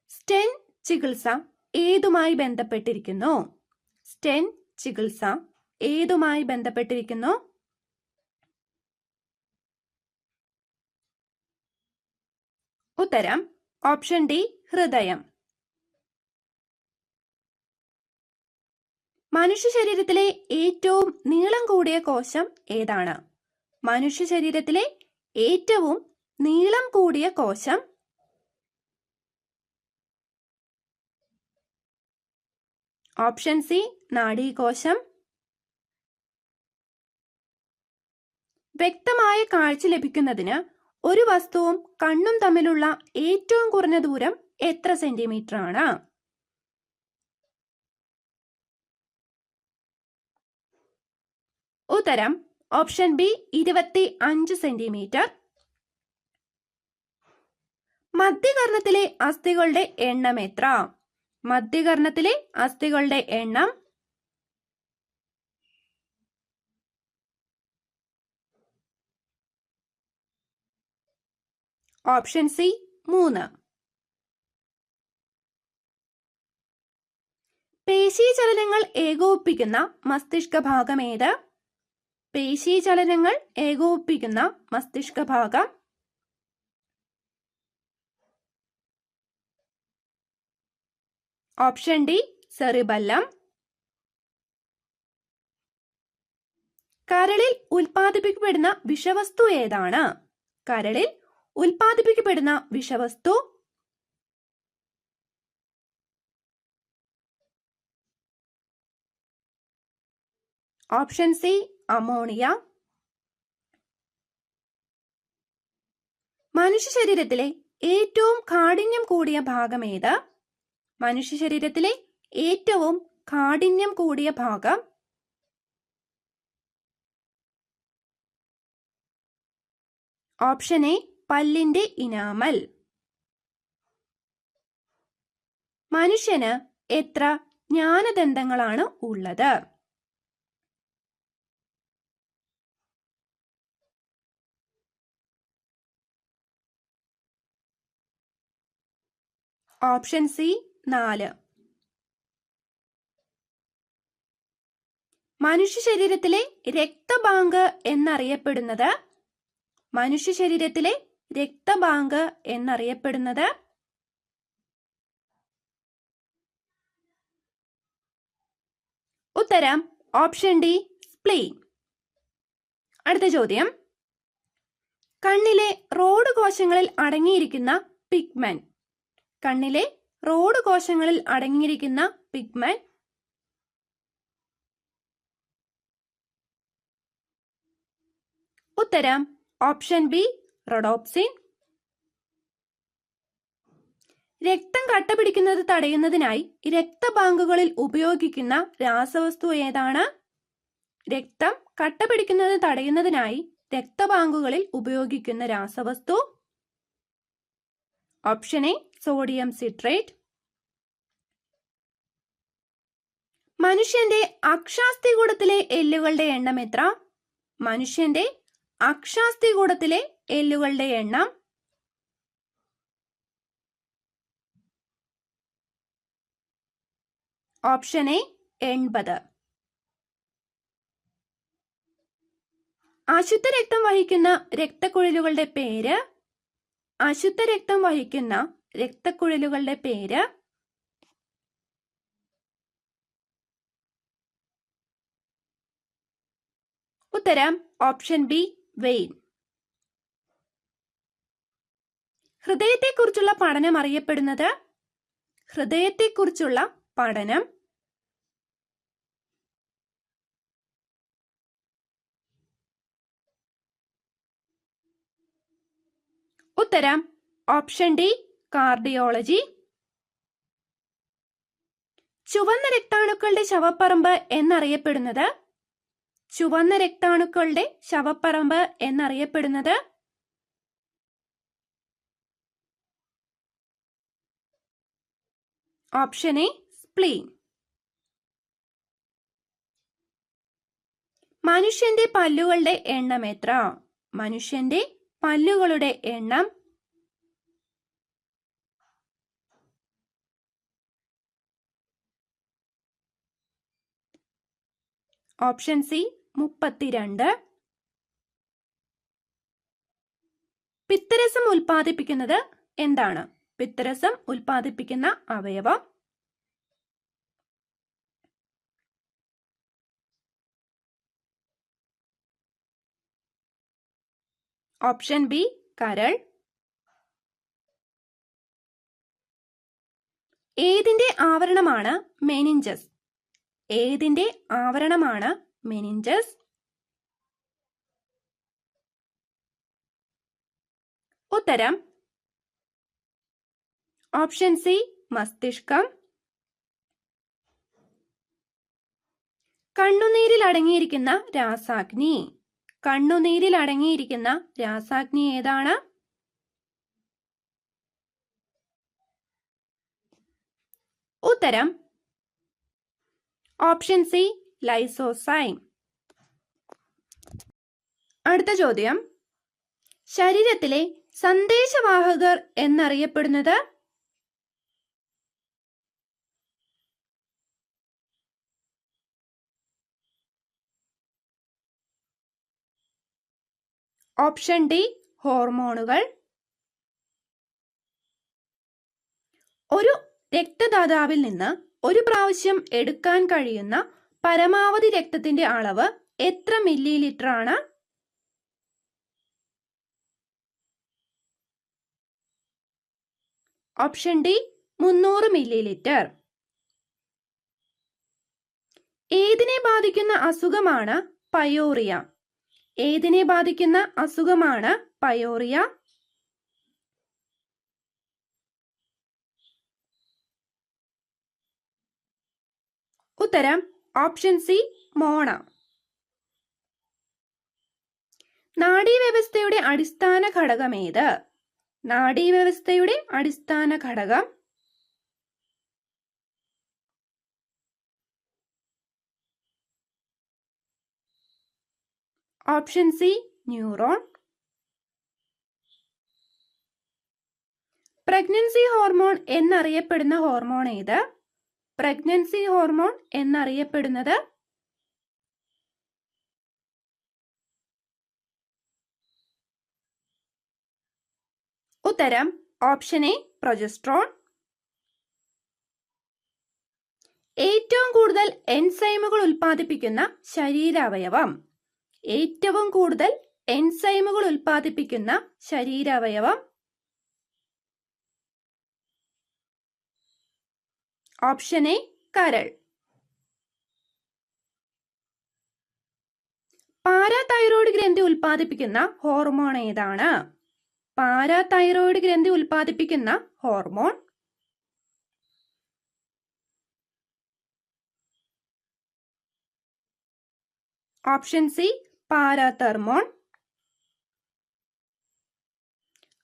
A: സ്റ്റെൻ ചികിത്സ ഏതുമായി ബന്ധപ്പെട്ടിരിക്കുന്നു? സ്റ്റെൻ ചികിത്സ ഏതുമായി ബന്ധപ്പെട്ടിരിക്കുന്നു? ഉത്തരം ഓപ്ഷൻ ഡി ഹൃദയം. മനുഷ്യ ശരീരത്തിലെ ഏറ്റവും നീളം കൂടിയ കോശം ഏതാണ്? മനുഷ്യ ശരീരത്തിലെ ഏറ്റവും നീളം കൂടിയ കോശം. ഓപ്ഷൻ സി നാഡീകോശം. വ്യക്തമായ കാഴ്ച ലഭിക്കുന്നതിന് ഒരു വസ്തുവും കണ്ണും തമ്മിലുള്ള ഏറ്റവും കുറഞ്ഞ ദൂരം എത്ര സെന്റിമീറ്റർ ആണ്? ഉത്തരം ഓപ്ഷൻ ബി 25 സെന്റിമീറ്റർ. മധ്യകർണത്തിലെ അസ്ഥികളുടെ എണ്ണം എത്ര? മധ്യകർണത്തിലെ അസ്ഥികളുടെ എണ്ണം ഓപ്ഷൻ സി 3. പേശീചലനങ്ങൾ ഏകോപിപ്പിക്കുന്ന മസ്തിഷ്ക ഭാഗം ഏത്? പേശീചലനങ്ങൾ ഏകോപിപ്പിക്കുന്ന മസ്തിഷ്ക ഭാഗം ഓപ്ഷൻ ഡി സെറിബെല്ലം. കരളിൽ ഉൽപ്പാദിപ്പിക്കപ്പെടുന്ന വിഷവസ്തു ഏതാണ്? കരളിൽ ഉൽപ്പാദിപ്പിക്കപ്പെടുന്ന വിഷവസ്തു ഓപ്ഷൻ സി അമോണിയ. മനുഷ്യ ശരീരത്തിലെ ഏറ്റവും കാഠിന്യം കൂടിയ ഭാഗം ഏത്? മനുഷ്യ ശരീരത്തിലെ ഏറ്റവും കാഠിന്യം കൂടിയ ഭാഗം ഓപ്ഷൻ എ പല്ലിന്റെ ഇനാമൽ. മനുഷ്യന് എത്ര ജ്ഞാനദന്തങ്ങളാണ് ഉള്ളത്? Option C 4. മനുഷ്യ ശരീരത്തിലെ രക്തബാങ്ക് എന്നറിയപ്പെടുന്നത്? മനുഷ്യ ശരീരത്തിലെ രക്തബാങ്ക് എന്നറിയപ്പെടുന്നത് ഉത്തരം ഓപ്ഷൻ ഡി സ്പ്ലീൻ. അടുത്ത ചോദ്യം, കണ്ണിലെ റോഡ് കോശങ്ങളിൽ അടങ്ങിയിരിക്കുന്ന പിഗ്മെന്റ്. കണ്ണിലെ റോഡ് കോശങ്ങളിൽ അടങ്ങിയിരിക്കുന്ന പിഗ്മെന്റ് ഉത്തരം ഓപ്ഷൻ ബി റോഡോപ്സിൻ. രക്തം കട്ടപിടിക്കുന്നത് തടയുന്നതിനായി രക്തബാങ്കുകളിൽ ഉപയോഗിക്കുന്ന രാസവസ്തു ഏതാണ്? രക്തം കട്ടപിടിക്കുന്നത് തടയുന്നതിനായി രക്തബാങ്കുകളിൽ ഉപയോഗിക്കുന്ന രാസവസ്തു ഓപ്ഷൻ എ സോഡിയം സിട്രേറ്റ്. മനുഷ്യന്റെ അക്ഷാസ്ഥികൂടത്തിലെ എല്ലുകളുടെ എണ്ണം എത്ര? മനുഷ്യന്റെ അക്ഷാസ്ഥികൂടത്തിലെ എല്ലുകളുടെ എണ്ണം ഓപ്ഷൻ എ 80. അശുദ്ധ രക്തം വഹിക്കുന്ന രക്തക്കുഴലുകളുടെ പേര്? അശുദ്ധ രക്തം വഹിക്കുന്ന രക്തക്കുഴലുകളുടെ പേര് ഉത്തരം ഓപ്ഷൻ ബി വെയിൻ. ഹൃദയത്തെക്കുറിച്ചുള്ള പഠനം അറിയപ്പെടുന്നത്? ഹൃദയത്തെക്കുറിച്ചുള്ള പഠനം ഉത്തരം ഓപ്ഷൻ ഡി കാർഡിയോളജി. ചുവന്ന രക്താണുക്കളുടെ ശവപ്പറമ്പ് എന്നറിയപ്പെടുന്നത്? ചുവന്ന രക്താണുക്കളുടെ ശവപ്പറമ്പ് എന്നറിയപ്പെടുന്നത് ഓപ്ഷൻ എ സ്പ്ലീൻ. മനുഷ്യന്റെ പല്ലുകളുടെ എണ്ണം എത്ര? മനുഷ്യന്റെ പല്ലുകളുടെ എണ്ണം ഓപ്ഷൻ സി 32. പിത്തരസം ഉൽപ്പാദിപ്പിക്കുന്നത് എന്താണ്? പിത്തരസം ഉൽപ്പാദിപ്പിക്കുന്ന അവയവം ഓപ്ഷൻ ബി കരൾ. ഏതിന്റെ ആവരണമാണ് മെനിഞ്ചസ്? ഏതിന്റെ ആവരണമാണ് മെനിഞ്ചസ്? ഉത്തരം ഓപ്ഷൻ സി മസ്തിഷ്കം. കണ്ണുനീരിൽ അടങ്ങിയിരിക്കുന്ന രാസാഗ്നി. കണ്ണുനീരിൽ അടങ്ങിയിരിക്കുന്ന രാസാഗ്നി ഏതാണ്? ഉത്തരം ഓപ്ഷൻ സി ലൈസോസൈം. അടുത്ത ചോദ്യം, ശരീരത്തിലെ സന്ദേശവാഹകർ എന്നറിയപ്പെടുന്നത്? ഓപ്ഷൻ ഡി ഹോർമോണുകൾ. ഒരു രക്തദാതാവിൽ നിന്ന് ഒരു പ്രാവശ്യം എടുക്കാൻ കഴിയുന്ന പരമാവധി രക്തത്തിന്റെ അളവ് എത്ര മില്ലി ലിറ്റർ ആണ്? Option D 300 milli litre. ഏതിനെ ബാധിക്കുന്ന അസുഖമാണ് പയോറിയ? ഏതിനെ ബാധിക്കുന്ന അസുഖമാണ് പയോറിയ? ഉത്തരം ഓപ്ഷൻ സി മോണ. നാഡീവ്യവസ്ഥയുടെ അടിസ്ഥാന ഘടകം ഏത്? നാഡീവ്യവസ്ഥയുടെ അടിസ്ഥാന ഘടകം? Option C neuron. Pregnancy hormone എന്നറിയപ്പെടുന്ന ഹോർമോൺ ഏത്? പ്രഗ്നൻസി ഹോർമോൺ എന്നറിയപ്പെടുന്നത്? ഉത്തരം ഓപ്ഷൻ എ പ്രൊജസ്ട്രോൺ. ഏറ്റവും കൂടുതൽ എൻസൈമുകൾ ഉൽപ്പാദിപ്പിക്കുന്ന ശരീരാവയവം? ഏറ്റവും കൂടുതൽ എൻസൈമുകൾ ഉൽപ്പാദിപ്പിക്കുന്ന ശരീരാവയവം? ഓപ്ഷൻ എ കരൾ. പാരാതൈറോയ്ഡ് ഗ്രന്ഥി ഉൽപ്പാദിപ്പിക്കുന്ന ഹോർമോൺ ഏതാണ്? പാരാതൈറോയ്ഡ് ഗ്രന്ഥി ഉൽപ്പാദിപ്പിക്കുന്ന hormone? Option C parathormone.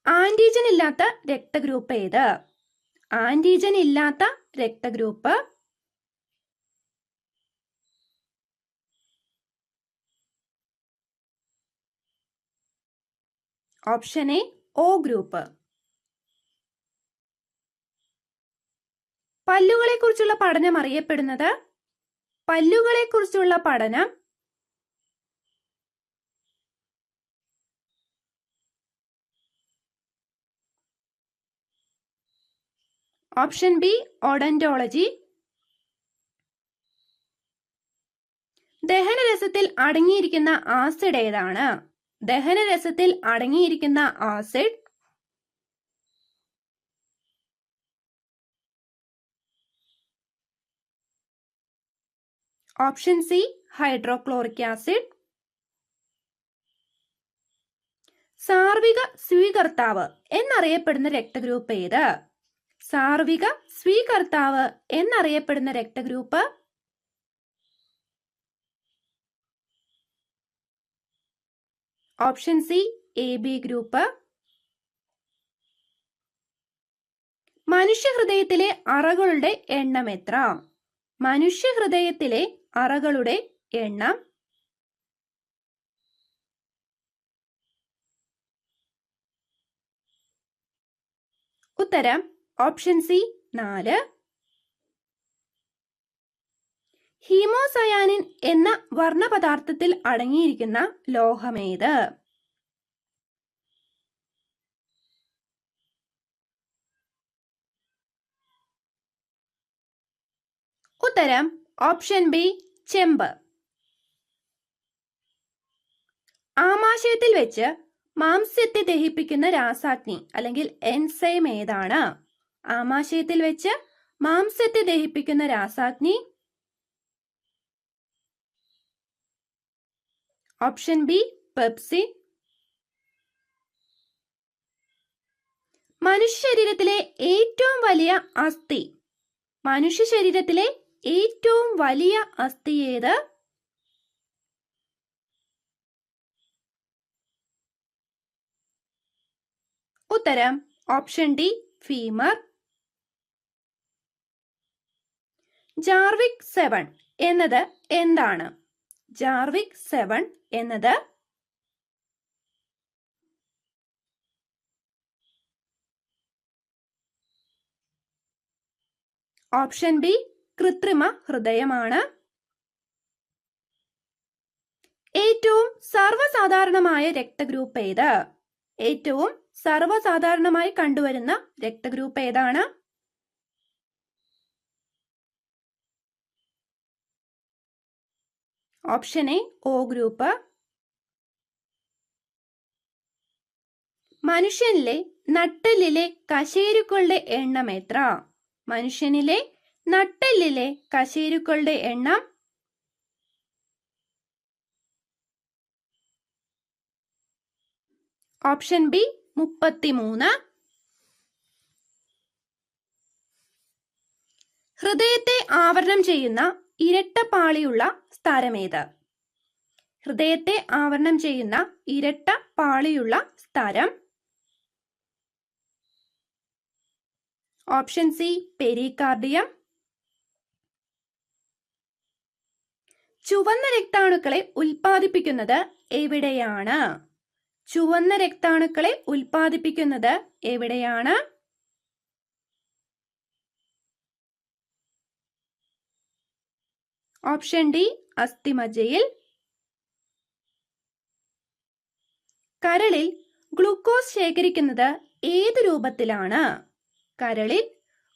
A: Antigen ഇല്ലാത്ത രക്തഗ്രൂപ്പ് ഏത്? ആന്റിജൻ ഇല്ലാത്ത രക്തഗ്രൂപ്പ്? Option A O group. പല്ലുകളെ കുറിച്ചുള്ള പഠനം അറിയപ്പെടുന്നത്? പല്ലുകളെ കുറിച്ചുള്ള പഠനം? Option B odontology. ദഹനരസത്തിൽ അടങ്ങിയിരിക്കുന്ന ആസിഡ് ഏതാണ്? ദഹനരസത്തിൽ അടങ്ങിയിരിക്കുന്ന acid? Option C hydrochloric acid. സാർവിക സ്വീകർത്താവ് എന്നറിയപ്പെടുന്ന രക്തഗ്രൂപ്പ് ഏത്? സാർവിക സ്വീകർത്താവ് എന്നറിയപ്പെടുന്ന രക്തഗ്രൂപ്പ്? Option C A B group. മനുഷ്യഹൃദയത്തിലെ അറകളുടെ എണ്ണം എത്ര? മനുഷ്യഹൃദയത്തിലെ അറകളുടെ എണ്ണം? ഉത്തരം ഓപ്ഷൻ സി 4. ഹീമോസയാനിൻ എന്ന വർണ്ണപദാർത്ഥത്തിൽ അടങ്ങിയിരിക്കുന്ന ലോഹമേത്? ഉത്തരം ഓപ്ഷൻ ബി ചെമ്പ്. ആമാശയത്തിൽ വെച്ച് മാംസ്യത്തെ ദഹിപ്പിക്കുന്ന രാസാഗ്നി അല്ലെങ്കിൽ എൻസൈം ഏതാണ്? ആമാശയത്തിൽ വെച്ച് മാംസ്യത്തെ ദഹിപ്പിക്കുന്ന രാസാഗ്നി? Option B pepsin. മനുഷ്യ ശരീരത്തിലെ ഏറ്റവും വലിയ അസ്ഥി? മനുഷ്യ ശരീരത്തിലെ ഏറ്റവും വലിയ അസ്ഥി ഏത്? ഉത്തരം ഓപ്ഷൻ ഡി ഫീമർ. ജാർവിക് 7 എന്നത് എന്താണ്? ജാർവിക് 7 എന്നത് ഓപ്ഷൻ ബി കൃത്രിമ ഹൃദയമാണ്. ഏറ്റവും സർവ്വസാധാരണമായ രക്തഗ്രൂപ്പ് ഏത്? ഏറ്റവും സർവ്വസാധാരണമായി കണ്ടുവരുന്ന രക്തഗ്രൂപ്പ് ഏതാണ്? Option A O group. മനുഷ്യനിലെ നട്ടെല്ലിലെ കശേരുക്കളുടെ എണ്ണം എത്ര? മനുഷ്യനിലെ നട്ടെല്ലിലെ കശേരുക്കളുടെ എണ്ണം ഓപ്ഷൻ ബി 33. ഹൃദയത്തെ ആവരണം ചെയ്യുന്ന ഇരട്ടപ്പാളിയുള്ള സ്ഥലമേത്? ഹൃദയത്തെ ആവരണം ചെയ്യുന്ന ഇരട്ടപ്പാളിയുള്ള സ്ഥലം ഓപ്ഷൻ സി പെരികാർഡിയം. ചുവന്ന രക്താണുക്കളെ ഉൽപ്പാദിപ്പിക്കുന്നത് എവിടെയാണ്? ചുവന്ന രക്താണുക്കളെ ഉൽപ്പാദിപ്പിക്കുന്നത് എവിടെയാണ്? ഓപ്ഷൻ ഡി അസ്ഥിമജ്ജയിൽ. കരളിൽ ഗ്ലൂക്കോസ് ശേഖരിക്കുന്നത് ഏത് രൂപത്തിലാണ്? കരളിൽ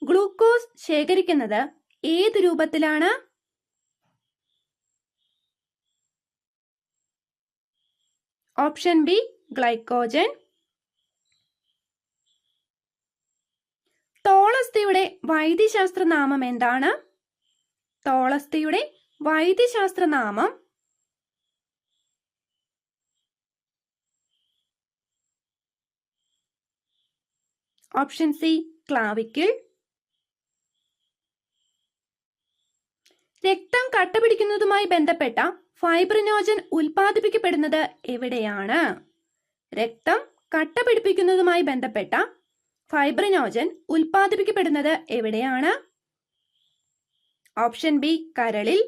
A: ഗ്ലൂക്കോസ് ശേഖരിക്കുന്നത് ഏത് രൂപത്തിലാണ്? Option B glycogen. തോളസ്ഥിയുടെ വൈദ്യശാസ്ത്ര നാമം എന്താണ്? തോളസ്ഥിയുടെ വൈദ്യശാസ്ത്ര നാമം ഓപ്ഷൻ സി ക്ലാവിക്കിൾ. രക്തം കട്ടപിടിക്കുന്നതുമായി ബന്ധപ്പെട്ട ഫൈബ്രിനോജൻ ഉൽപ്പാദിപ്പിക്കപ്പെടുന്നത് എവിടെയാണ്? രക്തം കട്ടപിടിപ്പിക്കുന്നതുമായി ബന്ധപ്പെട്ട ഫൈബ്രിനോജൻ ഉൽപ്പാദിപ്പിക്കപ്പെടുന്നത് എവിടെയാണ്? ഓപ്ഷൻ ബി കരളിൽ.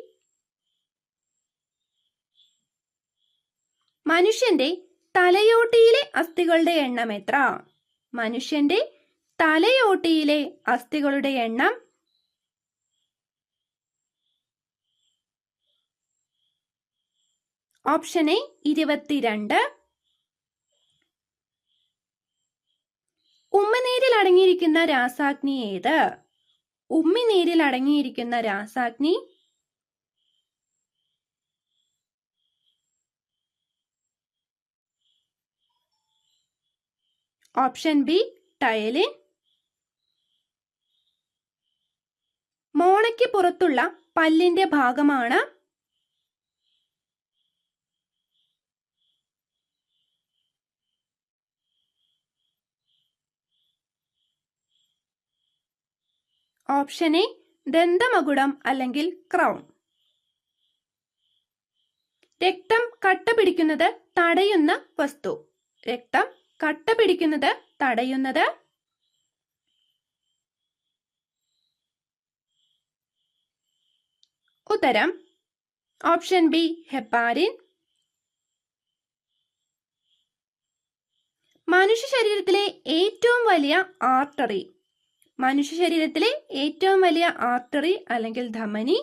A: മനുഷ്യന്റെ തലയോട്ടിയിലെ അസ്ഥികളുടെ എണ്ണം എത്ര? മനുഷ്യന്റെ തലയോട്ടിയിലെ അസ്ഥികളുടെ എണ്ണം ഓപ്ഷൻ എ 22. ഉമിനീരിൽ അടങ്ങിയിരിക്കുന്ന രാസാഗ്നി ഏത്? ഉമിനീരിൽ അടങ്ങിയിരിക്കുന്ന രാസാഗ്നി ഓപ്ഷൻ ബി ടയലിൻ. മോണയ്ക്ക് പുറത്തുള്ള പല്ലിന്റെ ഭാഗമാണ് ഓപ്ഷൻ എ ദന്തമകുടം അല്ലെങ്കിൽ ക്രൗൺ. രക്തം കട്ടപിടിക്കുന്നത് തടയുന്ന വസ്തു. രക്തം കട്ടപിടിക്കുന്നത് തടയുന്നത് ഉത്തരം ഓപ്ഷൻ ബി ഹെപ്പാരിൻ. മനുഷ്യ ശരീരത്തിലെ ഏറ്റവും വലിയ ആർട്ടറി. മനുഷ്യ ശരീരത്തിലെ ഏറ്റവും വലിയ ആർട്ടറി അല്ലെങ്കിൽ ധമനി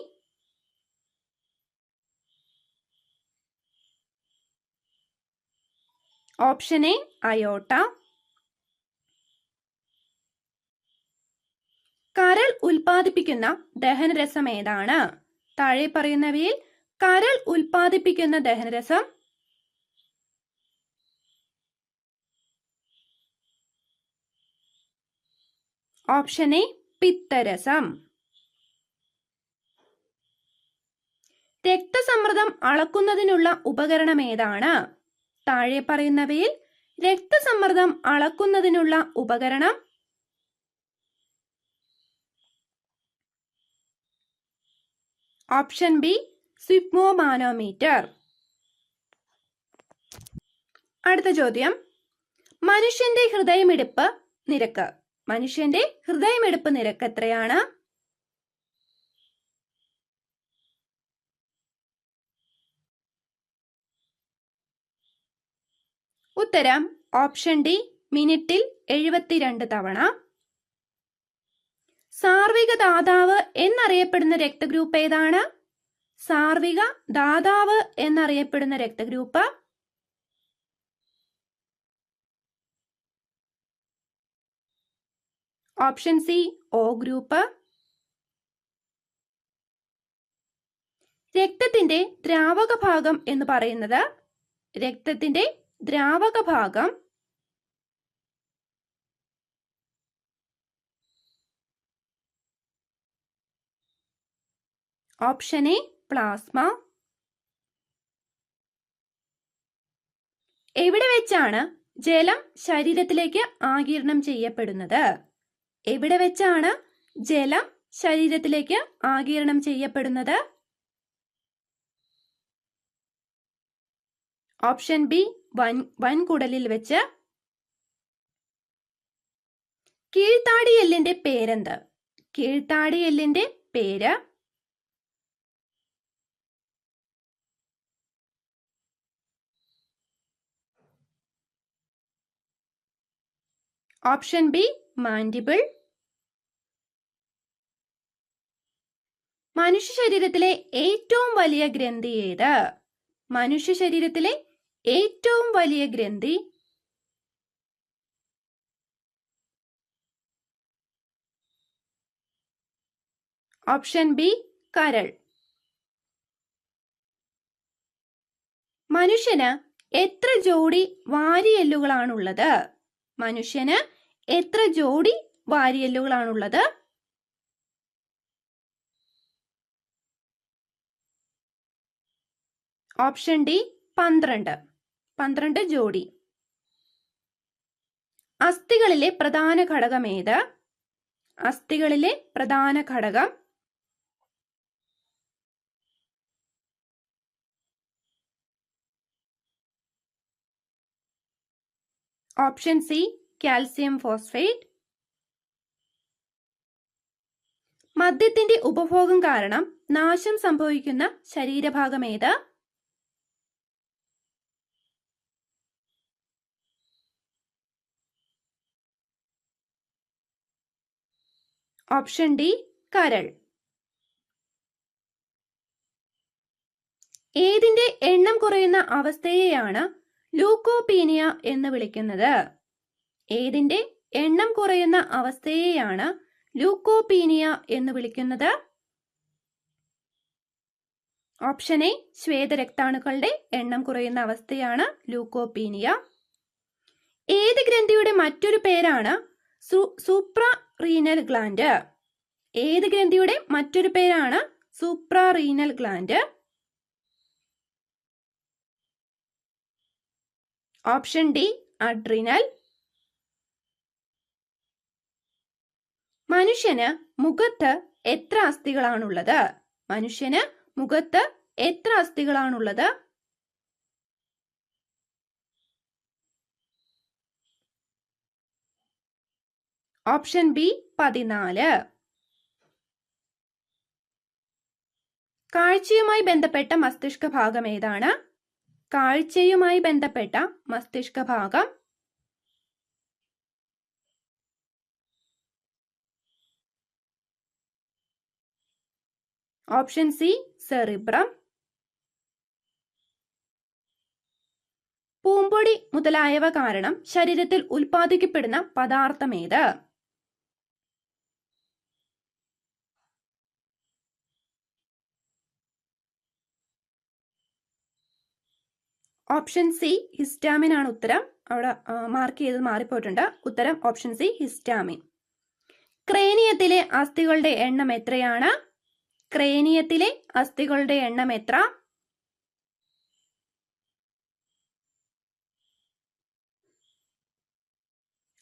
A: ഓപ്ഷൻ എ അയോട്ട. കരൾ ഉൽപ്പാദിപ്പിക്കുന്ന ദഹനരസം ഏതാണ്? താഴെ പറയുന്നവയിൽ കരൾ ഉൽപ്പാദിപ്പിക്കുന്ന ദഹനരസം ഓപ്ഷൻ എ പിത്തരസം. രക്തസമ്മർദ്ദം അളക്കുന്നതിനുള്ള ഉപകരണം ഏതാണ്? താഴെ പറയുന്നവയിൽ രക്തസമ്മർദ്ദം അളക്കുന്നതിനുള്ള ഉപകരണം ഓപ്ഷൻ ബി സ്ഫിഗ്മോമാനോമീറ്റർ. അടുത്ത ചോദ്യം, മനുഷ്യന്റെ ഹൃദയമിടിപ്പ് നിരക്ക്. മനുഷ്യന്റെ ഹൃദയമിടിപ്പ് നിരക്ക് എത്രയാണ്? ഉത്തരം ഓപ്ഷൻ ഡി, മിനിറ്റിൽ 72 തവണ. സാർവിക ദാതാവ് എന്നറിയപ്പെടുന്ന രക്തഗ്രൂപ്പ് ഏതാണ്? സാർവിക ദാതാവ് എന്നറിയപ്പെടുന്ന രക്തഗ്രൂപ്പ് ഓപ്ഷൻ സി, ഒ ഗ്രൂപ്പ്. രക്തത്തിന്റെ ദ്രാവക ഭാഗം എന്ന് പറയുന്നത്, രക്തത്തിന്റെ ദ്രാവക ഭാഗം ഓപ്ഷൻ എ, പ്ലാസ്മ. എവിടെ വെച്ചാണ് ജലം ശരീരത്തിലേക്ക് ആഗിരണം ചെയ്യപ്പെടുന്നത്? എവിടെ വെച്ചാണ് ജലം ശരീരത്തിലേക്ക് ആഗിരണം ചെയ്യപ്പെടുന്നത്? ഓപ്ഷൻ ബി, വൻകുടലിൽ വെച്ച്. കീഴ്ത്താടിയെല്ലിന്റെ പേരെന്ത്? കീഴ്ത്താടിയെല്ലിന്റെ പേര് ഓപ്ഷൻ ബി, മാൻഡിബിൾ. മനുഷ്യ ശരീരത്തിലെ ഏറ്റവും വലിയ ഗ്രന്ഥി ഏത്? മനുഷ്യ ശരീരത്തിലെ ഏറ്റവും വലിയ ഗ്രന്ഥി ഓപ്ഷൻ ബി, കരൾ. മനുഷ്യന് എത്ര ജോഡി വാരിയെല്ലുകളാണുള്ളത്? മനുഷ്യന് എത്ര ജോഡി വാരിയെല്ലുകളാണുള്ളത്? ഓപ്ഷൻ ഡി, 12 ജോഡി. അസ്ഥികളിലെ പ്രധാന ഘടകം ഏത്? അസ്ഥികളിലെ പ്രധാന ഘടകം ഓപ്ഷൻ സി, കാൽസ്യം ഫോസ്ഫേറ്റ്. മദ്യത്തിന്റെ ഉപഭോഗം കാരണം നാശം സംഭവിക്കുന്ന ശരീരഭാഗം ഏത്? ഓപ്ഷൻ ഡി, കരൾ. ഏതിന്റെ എണ്ണം കുറയുന്ന അവസ്ഥയെയാണ് ലൂക്കോപീനിയ എന്ന് വിളിക്കുന്നത്? ഏതിന്റെ എണ്ണം കുറയുന്ന അവസ്ഥയെയാണ് ലൂക്കോപീനിയ എന്ന് വിളിക്കുന്നത്? ഓപ്ഷൻ എ, ശ്വേതരക്താണുക്കളുടെ എണ്ണം കുറയുന്ന അവസ്ഥയാണ് ലൂക്കോപീനിയ. ഏത് ഗ്രന്ഥിയുടെ മറ്റൊരു പേരാണ് സൂപ്രാറീനൽ ഗ്ലാൻഡ്? ഏത് ഗ്രന്ഥിയുടെ മറ്റൊരു പേരാണ് സൂപ്രാറീനൽ ഗ്ലാൻഡ്? Option D, adrenal. മനുഷ്യന് മുഖത്ത് എത്ര അസ്ഥികളാണുള്ളത്? മനുഷ്യന് മുഖത്ത് എത്ര അസ്ഥികളാണുള്ളത്? Option B, 14. കാഴ്ചയുമായി ബന്ധപ്പെട്ട മസ്തിഷ്ക ഭാഗം ഏതാണ്? കാഴ്ചയുമായി ബന്ധപ്പെട്ട മസ്തിഷ്ക ഭാഗം ഓപ്ഷൻ സി, സെറിബ്രം. പൂമ്പൊടി മുതലായവ കാരണം ശരീരത്തിൽ ഉൽപ്പാദിക്കപ്പെടുന്ന പദാർത്ഥം ഏത്? ഓപ്ഷൻ സി, ഹിസ്റ്റാമിൻ ആണ് ഉത്തരം. അവിടെ മാർക്ക് ചെയ്ത് മാറിപ്പോയിട്ടുണ്ട്. ഉത്തരം ഓപ്ഷൻ സി, ഹിസ്റ്റാമിൻ. ക്രേനിയത്തിലെ അസ്ഥികളുടെ എണ്ണം എത്രയാണ്? ക്രേനിയത്തിലെ അസ്ഥികളുടെ എണ്ണം എത്ര?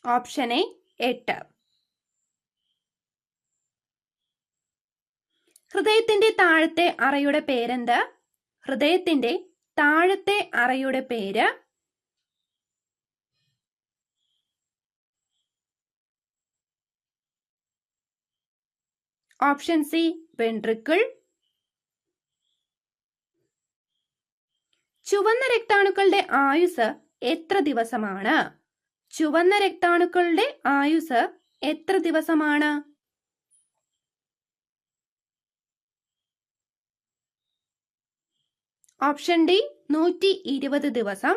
A: Option A, 8. ഹൃദയത്തിന്റെ താഴത്തെ അറയുടെ പേരെന്ത്? ഹൃദയത്തിന്റെ താഴത്തെ അറയുടെ പേര് ഓപ്ഷൻ സി, വെൻട്രിക്കിൾ. ചുവന്ന രക്താണുക്കളുടെ ആയുസ് എത്ര ദിവസമാണ്? ചുവന്ന രക്താണുക്കളുടെ ആയുസ് എത്ര ദിവസമാണ്? ഓപ്ഷൻ ഡി 120 ദിവസം.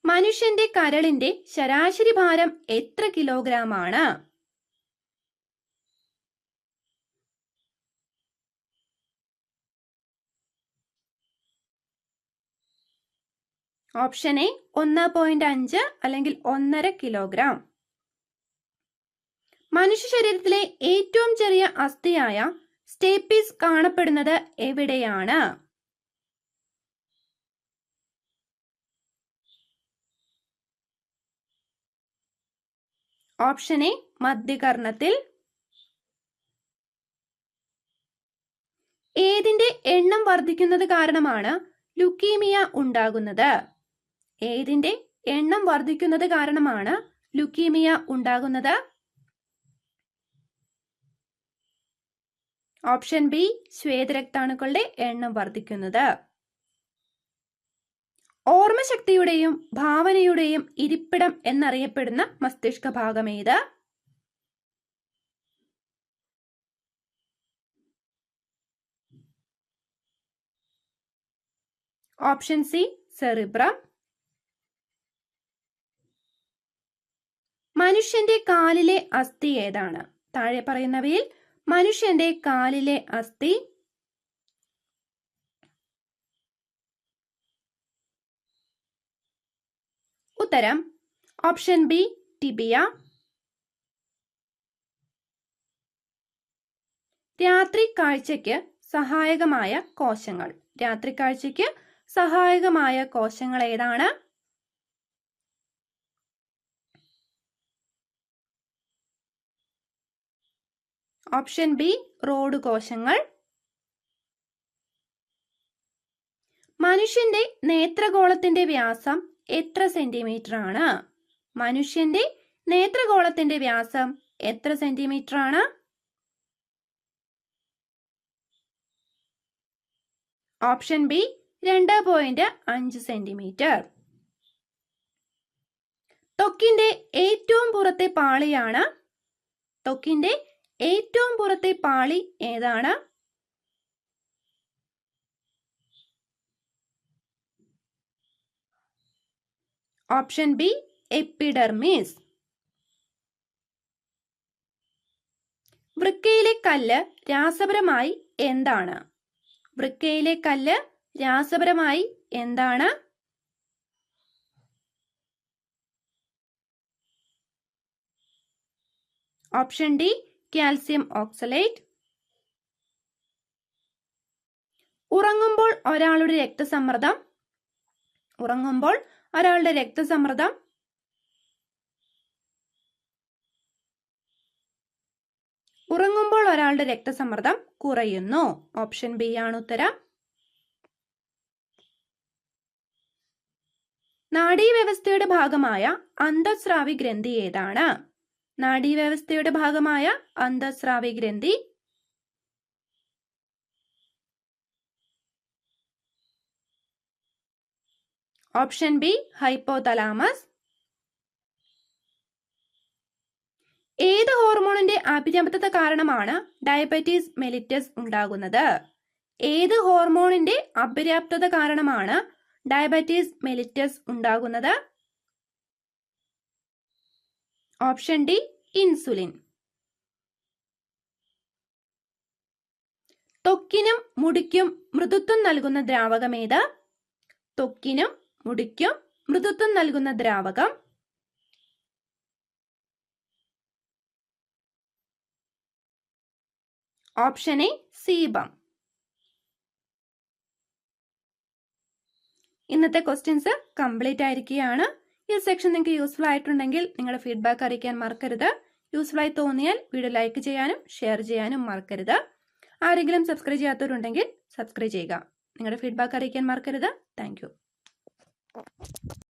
A: മനുഷ്യന്റെ കരളിന്റെ ശരാശരി ഭാരം എത്ര കിലോഗ്രാം ആണ്? ഓപ്ഷൻ എ 1.5 അല്ലെങ്കിൽ 1.5 കിലോഗ്രാം. മനുഷ്യ ശരീരത്തിലെ ഏറ്റവും ചെറിയ അസ്ഥിയായ സ്റ്റേപ്പീസ് കാണപ്പെടുന്നത് എവിടെയാണ്? ഓപ്ഷൻ എ മധ്യകർണത്തിൽ. ഏതിന്റെ എണ്ണം വർദ്ധിക്കുന്നത് കാരണമാണ് ലുക്കീമിയ ഉണ്ടാകുന്നത്? ഏതിന്റെ എണ്ണം വർദ്ധിക്കുന്നത് കാരണമാണ് ലുക്കീമിയ ഉണ്ടാകുന്നത്? ഓപ്ഷൻ ബി ശ്വേതരക്താണുക്കളുടെ എണ്ണം വർദ്ധിക്കുന്നത്. ഓർമ്മശക്തിയുടെയും ഭാവനയുടെയും ഇരിപ്പിടം എന്നറിയപ്പെടുന്ന മസ്തിഷ്ക ഭാഗം ഏത്? Option C cerebrum. മനുഷ്യന്റെ കാലിലെ അസ്ഥി ഏതാണ്? താഴെ പറയുന്നവയിൽ മനുഷ്യന്റെ കാലിലെ അസ്ഥി. ഉത്തരം ഓപ്ഷൻ ബി ടിബിയ. രാത്രി കാഴ്ചയ്ക്ക് സഹായകമായ കോശങ്ങൾ. രാത്രി കാഴ്ചയ്ക്ക് സഹായകമായ കോശങ്ങൾ ഏതാണ്? ഓപ്ഷൻ ബി റോഡ് കോശങ്ങൾ. മനുഷ്യന്റെ നേത്രഗോളത്തിന്റെ വ്യാസം എത്ര സെന്റിമീറ്റർ ആണ്? മനുഷ്യന്റെ നേത്രഗോളത്തിന്റെ വ്യാസം എത്ര സെന്റിമീറ്റർ ആണ്? Option B 2.5 centimetre. ത്വക്കിന്റെ ഏറ്റവും പുറത്തെ പാളിയാണ്. ത്വക്കിന്റെ ഏറ്റവും പുറത്തെ പാളി ഏതാണ്? Option B epidermis. വൃക്കയിലെ കല്ല് രാസപരമായി എന്താണ്? വൃക്കയിലെ കല്ല് രാസപരമായി എന്താണ്? Option D calcium oxalate. ഉറങ്ങുമ്പോൾ ഒരാളുടെ രക്തസമ്മർദ്ദം. ഉറങ്ങുമ്പോൾ ഒരാളുടെ രക്തസമ്മർദ്ദം. ഉറങ്ങുമ്പോൾ ഒരാളുടെ രക്തസമ്മർദ്ദം കുറയുന്നു. ഓപ്ഷൻ ബി ആണ് ഉത്തരം. നാഡീവ്യവസ്ഥയുടെ ഭാഗമായ അന്തഃസ്രാവി ഗ്രന്ഥി ഏതാണ്? നാഡീവ്യവസ്ഥയുടെ ഭാഗമായ അന്തഃസ്രാവി ഗ്രന്ഥി. Option B hypothalamus. ഏത് ഹോർമോണിന്റെ അപര്യാപ്തത കാരണമാണ് ഡയബറ്റീസ് മെലിറ്റസ് ഉണ്ടാകുന്നത്? ഏത് ഹോർമോണിന്റെ അപര്യാപ്തത കാരണമാണ് ഡയബറ്റീസ് മെലിറ്റസ് ഉണ്ടാകുന്നത്? Option D insulin. ത്വക്കിനും മുടിക്കും മൃദുത്വം നൽകുന്ന ദ്രാവകം ഏത്? ത്വക്കിനും മുടിക്കും മൃദുത്വം നൽകുന്ന ദ്രാവകം. Option A sebum. ഇന്നത്തെ ക്വസ്റ്റ്യൻസ് കംപ്ലീറ്റ് ആയിരിക്കുകയാണ്. ഈ സെക്ഷൻ നിങ്ങൾക്ക് യൂസ്ഫുൾ ആയിട്ടുണ്ടെങ്കിൽ നിങ്ങളുടെ ഫീഡ്ബാക്ക് അറിയിക്കാൻ മറക്കരുത്. യൂസ്ഫുൾ ആയി തോന്നിയാൽ വീഡിയോ ലൈക്ക് ചെയ്യാനും ഷെയർ ചെയ്യാനും മറക്കരുത്. ആരെങ്കിലും സബ്സ്ക്രൈബ് ചെയ്യാത്തവരുണ്ടെങ്കിൽ സബ്സ്ക്രൈബ് ചെയ്യുക. നിങ്ങളുടെ ഫീഡ്ബാക്ക് അറിയിക്കാൻ മറക്കരുത്. Thank you.